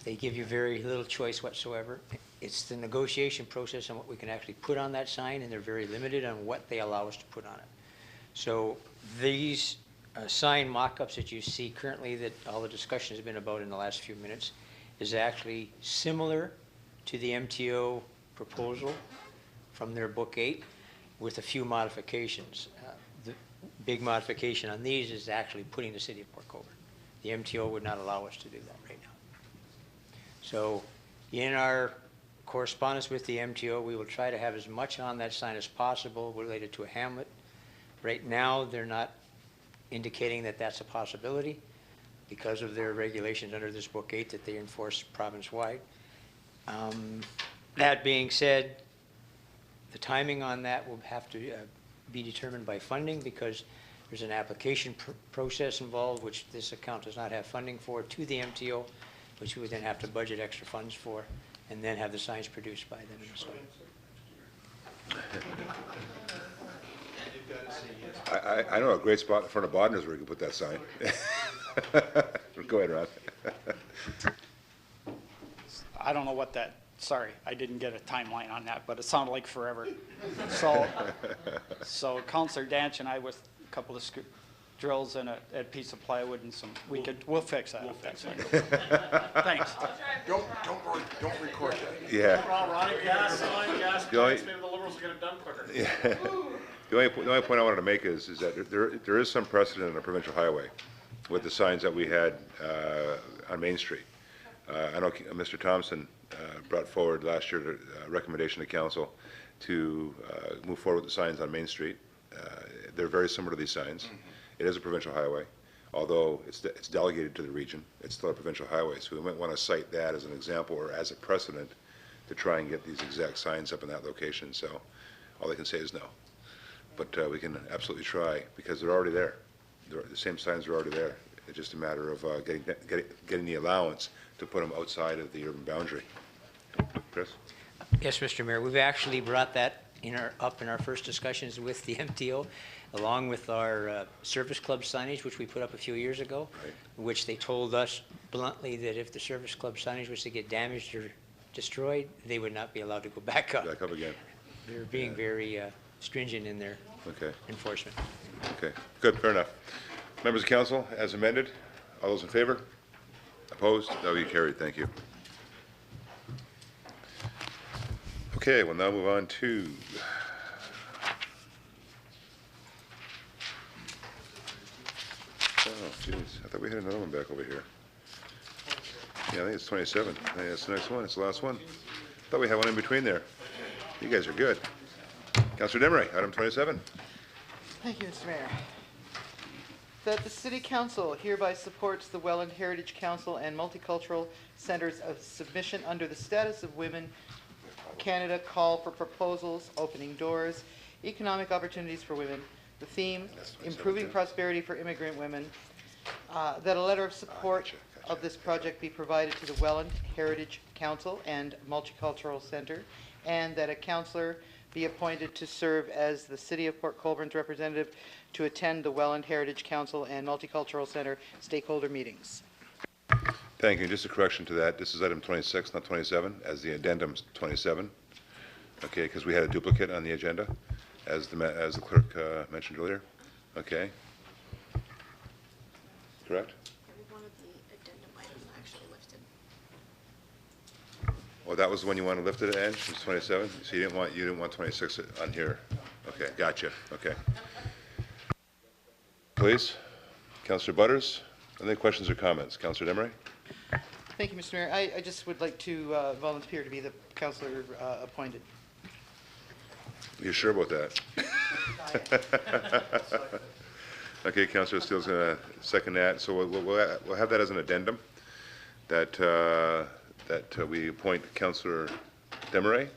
They give you very little choice whatsoever. It's the negotiation process on what we can actually put on that sign, and they're very limited on what they allow us to put on it. So these sign mock-ups that you see currently that all the discussion has been about in the last few minutes is actually similar to the MTO proposal from their Book 8 with a few modifications. The big modification on these is actually putting the city of Port Colborne. The MTO would not allow us to do that right now. So in our correspondence with the MTO, we will try to have as much on that sign as possible related to a hamlet. Right now, they're not indicating that that's a possibility because of their regulations under this Book 8 that they enforce province-wide. That being said, the timing on that will have to be determined by funding because there's an application process involved, which this account does not have funding for, to the MTO, which we would then have to budget extra funds for, and then have the signs produced by them. I know a great spot in front of Bodner's where you can put that sign. Go ahead, Ron. I don't know what that, sorry, I didn't get a timeline on that, but it sounded like forever. So Counselor Danch and I with a couple of drills and a piece of plywood and some, we'll fix that. Thanks. Don't record that. Yeah. Ronnie, gas The only- maybe the Liberals will get it done quicker. Yeah. The only point I wanted to make is that there is some precedent on a provincial highway with the signs that we had on Main Street. I know Mr. Thompson brought forward last year a recommendation to council to move forward with the signs on Main Street. They're very similar to these signs. It is a provincial highway, although it's delegated to the region. It's still a provincial highway, so we might want to cite that as an example or as a precedent to try and get these exact signs up in that location. So all I can say is no. But we can absolutely try, because they're already there. The same signs are already there. It's just a matter of getting the allowance to put them outside of the urban boundary. Chris? Yes, Mr. Mayor, we've actually brought that up in our first discussions with the MTO, along with our service club signage, which we put up a few years ago, which they told us bluntly that if the service club signage was to get damaged or destroyed, they would not be allowed to go back up. Back up again. They're being very stringent in their enforcement. Okay, good, fair enough. Members of council, as amended, all those in favor? Opposed? That will be carried, thank you. Okay, we'll now move on to oh, geez, I thought we had another one back over here. Yeah, I think it's 27. I think that's the next one, it's the last one. Thought we had one in between there. You guys are good. Councillor Demery, item 27. Thank you, Mr. Mayor. That the City Council hereby supports the Welland Heritage Council and Multicultural Centers of submission under the Status of Women Canada Call for Proposals, Opening Doors, Economic Opportunities for Women. The theme, Improving Prosperity for Immigrant Women. That a letter of support of this project be provided to the Welland Heritage Council and Multicultural Center, and that a councillor be appointed to serve as the City of Port Colborne's representative to attend the Welland Heritage Council and Multicultural Center stakeholder meetings. Thank you. Just a correction to that. This is item 26, not 27, as the addendum's 27. Okay, because we had a duplicate on the agenda, as the clerk mentioned earlier. Okay. Correct? One of the addendum items actually lifted. Well, that was the one you wanted lifted, Ange, it's 27? So you didn't want 26 on here? Okay, gotcha, okay. Please, Councillor Butters, any questions or comments? Councillor Demery? Thank you, Mr. Mayor. I just would like to volunteer to be the councillor appointed. You sure about that? Okay, Councillor Steele's going to second that, so we'll have that as an addendum, that we appoint Councillor Demery.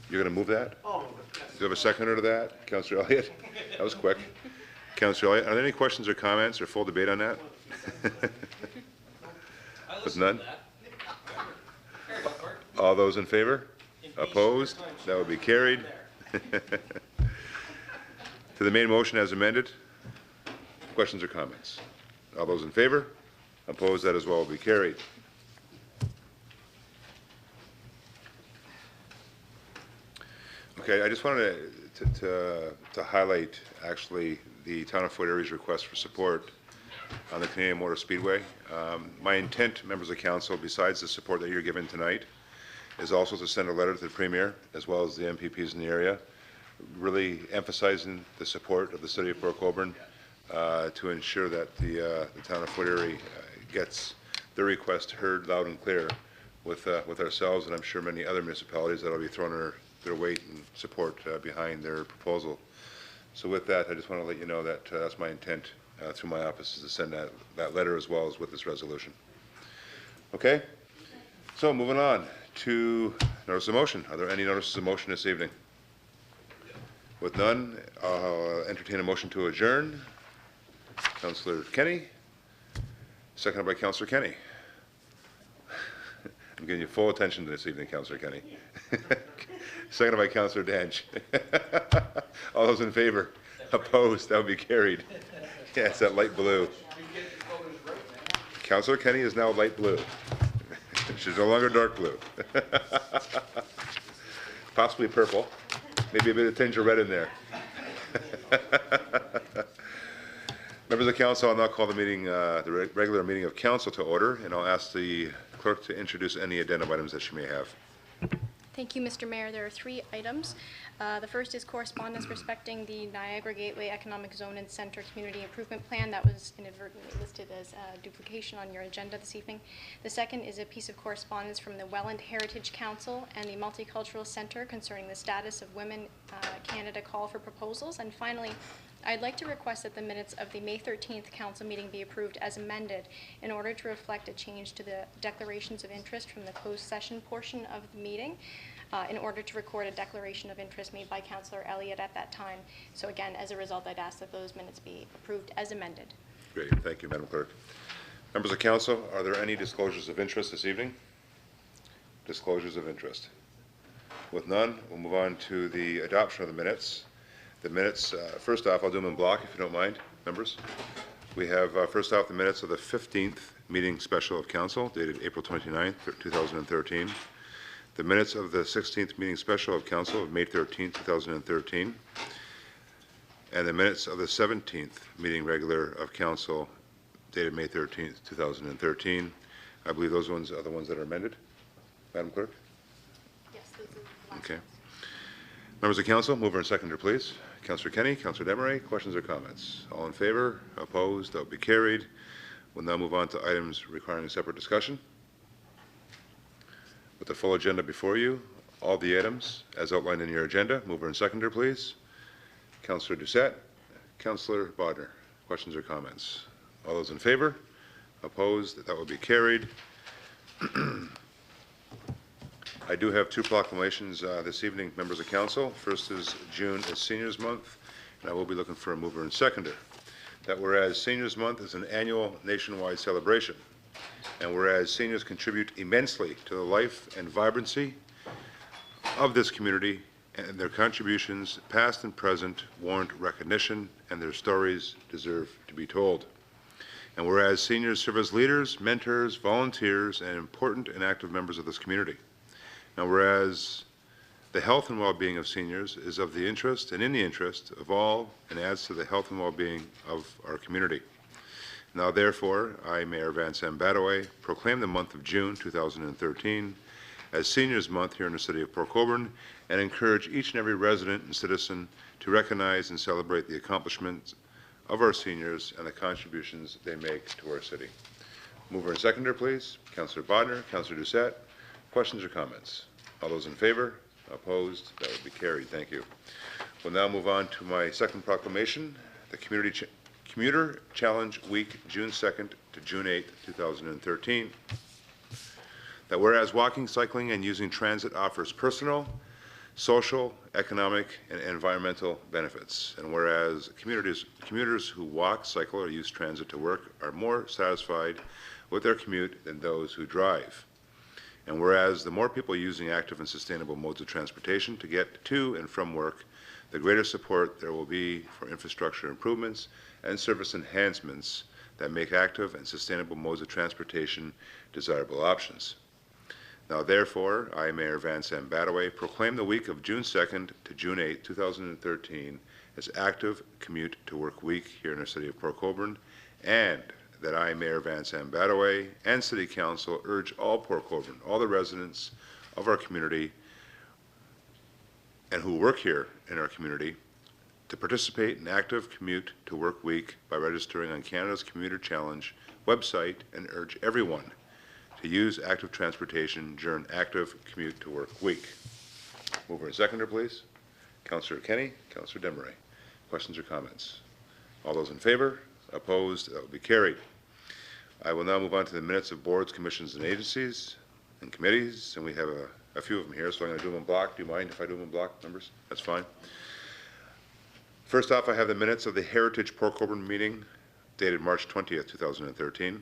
You're going to move that? Oh, Do you have a seconder to that? Councillor Elliott? That was quick. Councillor Elliott, are there any questions or comments or full debate on that? With none? All those in favor? Opposed? That would be carried. To the main motion as amended, questions or comments? All those in favor? Opposed? That as well will be carried. Okay, I just wanted to highlight actually the Town of Fort Erie's request for support on the Canadian Motor Speedway. My intent, members of council, besides the support that you're given tonight, is also to send a letter to the Premier, as well as the MPPs in the area, really emphasizing the support of the City of Port Colborne to ensure that the Town of Fort Erie gets their request heard loud and clear with ourselves, and I'm sure many other municipalities that will be throwing their weight and support behind their proposal. So with that, I just want to let you know that that's my intent through my office, is to send that letter as well as with this resolution. Okay? So moving on to notice of motion. Are there any notices of motion this evening? With none, I'll entertain a motion to adjourn. Councillor Kenny, seconded by Councillor Kenny. I'm giving you full attention this evening, Councillor Kenny. Seconded by Councillor Dench. All those in favor? Opposed? That would be carried. Yeah, it's that light blue. Councillor Kenny is now light blue. She's no longer dark blue. Possibly purple. Maybe a bit of tinge of red in there. Members of council, I'll now call the meeting, the regular meeting of council to order, and I'll ask the clerk to introduce any addendum items that she may have. Thank you, Mr. Mayor. There are 3 items. The first is correspondence respecting the Niagara Gateway Economic Zone and Center Community Improvement Plan that was inadvertently listed as duplication on your agenda this evening. The second is a piece of correspondence from the Welland Heritage Council and the Multicultural Center concerning the status of Women Canada Call for Proposals. And finally, I'd like to request that the minutes of the May 13th council meeting be approved as amended in order to reflect a change to the declarations of interest from the closed session portion of the meeting in order to record a declaration of interest made by Councillor Elliott at that time. So again, as a result, I'd ask that those minutes be approved as amended. Great, thank you, Madam Clerk. Members of council, are there any disclosures of interest this evening? Disclosures of interest. With none, we'll move on to the adoption of the minutes. The minutes, first off, I'll do them in block if you don't mind, members. We have, first off, the minutes of the 15th meeting special of council dated April 29th, 2013. The minutes of the 16th meeting special of council of May 13th, 2013. And the minutes of the 17th meeting regular of council dated May 13th, 2013. I believe those ones are the ones that are amended. Madam Clerk? Yes, those are the last Okay. Members of council, mover and seconder, please. Councillor Kenny, Councillor Demeray, questions or comments? All in favor? Opposed? That will be carried. We'll now move on to items requiring a separate discussion. With the full agenda before you, all the items as outlined in your agenda, mover and seconder, please. Councillor Doucette, Councillor Bodner, questions or comments? All those in favor? Opposed? That will be carried. I do have 2 proclamations this evening, members of council. First is June is Seniors Month, and I will be looking for a mover and seconder. That whereas Seniors Month is an annual nationwide celebration, and whereas seniors contribute immensely to the life and vibrancy of this community, and their contributions, past and present, warrant recognition, and their stories deserve to be told. And whereas seniors serve as leaders, mentors, volunteers, and important and active members of this community. Now, whereas the health and well-being of seniors is of the interest and in the interest of all and adds to the health and well-being of our community. Now, therefore, I, Mayor Vincent Badaway, proclaim the month of June 2013 as Seniors Month here in the city of Port Colborne and encourage each and every resident and citizen to recognize and celebrate the accomplishments of our seniors and the contributions they make to our city. Mover and seconder, please. Councillor Bodner, Councillor Doucette. Questions or comments? All those in favor? Opposed? That would be carried. Thank you. We'll now move on to my second proclamation, the Commuter Challenge Week, June 2nd to June 8th, 2013. That whereas walking, cycling, and using transit offers personal, social, economic, and environmental benefits. And whereas commuters who walk, cycle, or use transit to work are more satisfied with their commute than those who drive. And whereas the more people using active and sustainable modes of transportation to get to and from work, the greater support there will be for infrastructure improvements and service enhancements that make active and sustainable modes of transportation desirable options. Now, therefore, I, Mayor Vincent Badaway, proclaim the week of June 2nd to June 8th, 2013 as Active Commute to Work Week here in the city of Port Colborne, and that I, Mayor Vincent Badaway, and City Council urge all Port Colborne, all the residents of our community and who work here in our community to participate in Active Commute to Work Week by registering on Canada's Commuter Challenge website and urge everyone to use active transportation during Active Commute to Work Week. Mover and seconder, please. Councillor Kenny, Councillor Demeray. Questions or comments? All those in favor? Opposed? That will be carried. I will now move on to the minutes of boards, commissions, and agencies and committees, and we have a few of them here, so I'm going to do them in block. Do you mind if I do them in block, members? That's fine. First off, I have the minutes of the Heritage Port Colborne meeting dated March 20th, 2013.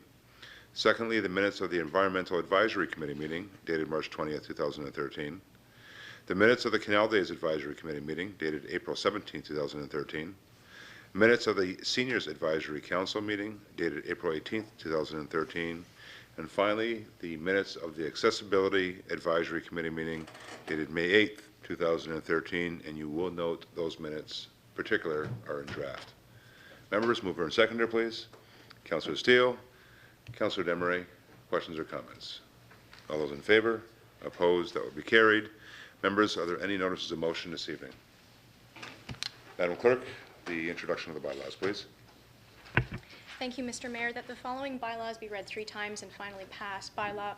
Secondly, the minutes of the Environmental Advisory Committee meeting dated March 20th, 2013. The minutes of the Canal Days Advisory Committee meeting dated April 17, 2013. Minutes of the Seniors Advisory Council meeting dated April 18, 2013. And finally, the minutes of the Accessibility Advisory Committee meeting dated May 8, 2013. And you will note those minutes, particular, are in draft. Members, mover and seconder, please. Councillor Steele, Councillor Demeray, questions or comments? All those in favor? Opposed? That will be carried. Members, are there any notices of motion this evening? Madam Clerk, the introduction of the bylaws, please. Thank you, Mr. Mayor. That the following bylaws be read 3 times and finally passed. Bylaw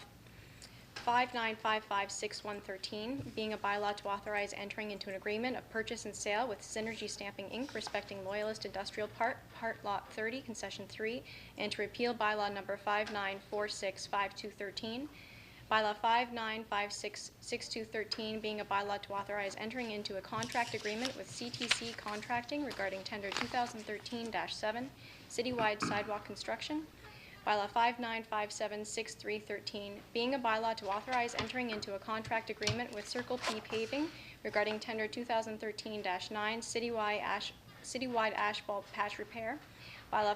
59556113, being a bylaw to authorize entering into an agreement of purchase and sale with Synergy Stamping, Inc., respecting Loyalist Industrial Park, Lot 30, Concession 3, and to repeal bylaw number 59465213. Bylaw 59566213, being a bylaw to authorize entering into a contract agreement with CTC Contracting regarding tender 2013-7, citywide sidewalk construction. Bylaw 59576313, being a bylaw to authorize entering into a contract agreement with Circle P Paving regarding tender 2013-9, citywide asphalt patch repair. Bylaw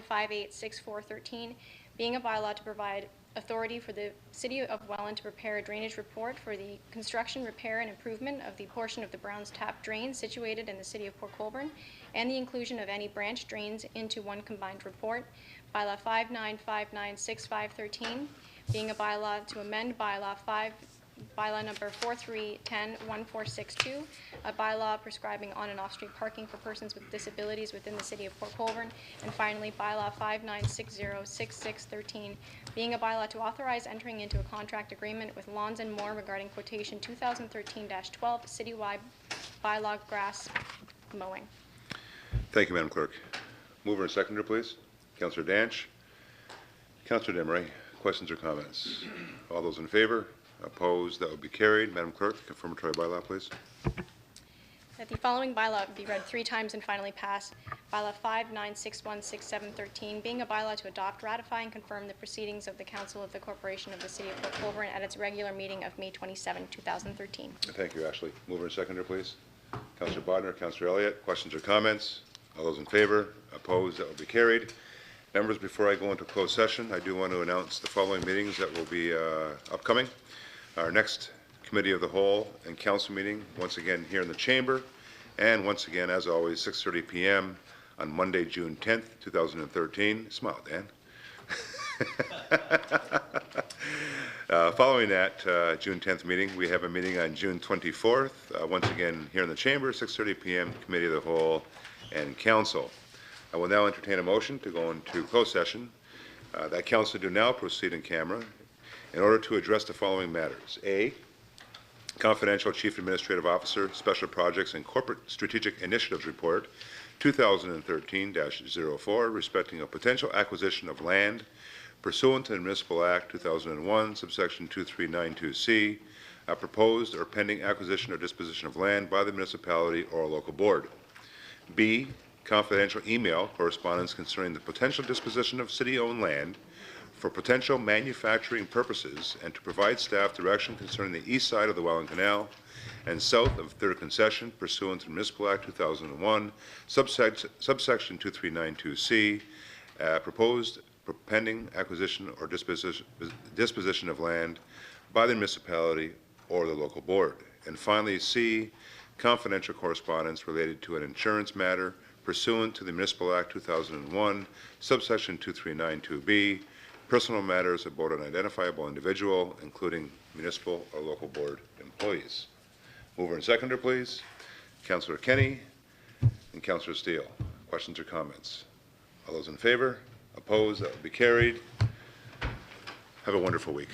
59586413, being a bylaw to provide authority for the City of Welland to prepare a drainage report for the construction, repair, and improvement of the portion of the Browns Tap drain situated in the City of Port Colborne, and the inclusion of any branch drains into one combined report. Bylaw 59596513, being a bylaw to amend bylaw number 43101462, a bylaw prescribing on and off-street parking for persons with disabilities within the City of Port Colborne. And finally, bylaw 59606613, being a bylaw to authorize entering into a contract agreement with Lawns and More regarding quotation 2013-12, citywide bylaw grass mowing. Thank you, Madam Clerk. Mover and seconder, please. Councillor Danch. Councillor Demeray, questions or comments? All those in favor? Opposed? That will be carried. Madam Clerk, confirmatory bylaw, please. That the following bylaw be read 3 times and finally passed. Bylaw 59616713, being a bylaw to adopt, ratify, and confirm the proceedings of the Council of the Corporation of the City of Port Colborne at its regular meeting of May 27, 2013. Thank you, Ashley. Mover and seconder, please. Councillor Bodnar, Councillor Elliott, questions or comments? All those in favor? Opposed? That will be carried. Members, before I go into closed session, I do want to announce the following meetings that will be upcoming. Our next Committee of the Whole and Council meeting, once again here in the Chamber, and once again, as always, 6:30 p.m. on Monday, June 10th, 2013. Smile, Dan. Following that June 10th meeting, we have a meeting on June 24th, once again here in the Chamber, 6:30 p.m., Committee of the Whole and Council. I will now entertain a motion to go into closed session. That Council do now proceed in camera in order to address the following matters. A, Confidential Chief Administrative Officer, Special Projects and Corporate Strategic Initiatives Report, 2013-04, respecting a potential acquisition of land pursuant to the Municipal Act 2001, subsection 2392C, a proposed or pending acquisition or disposition of land by the municipality or a local board. B, confidential email correspondence concerning the potential disposition of city-owned land for potential manufacturing purposes and to provide staff direction concerning the east side of the Welland Canal and south of 3rd Concession pursuant to Municipal Act 2001, subsection 2392C, proposed pending acquisition or disposition of land by the municipality or the local board. And finally, C, confidential correspondence related to an insurance matter pursuant to the Municipal Act 2001, subsection 2392B, personal matters about an identifiable individual, including municipal or local board employees. Mover and seconder, please. Councillor Kenny and Councillor Steele. Questions or comments? All those in favor? Opposed? That will be carried. Have a wonderful week.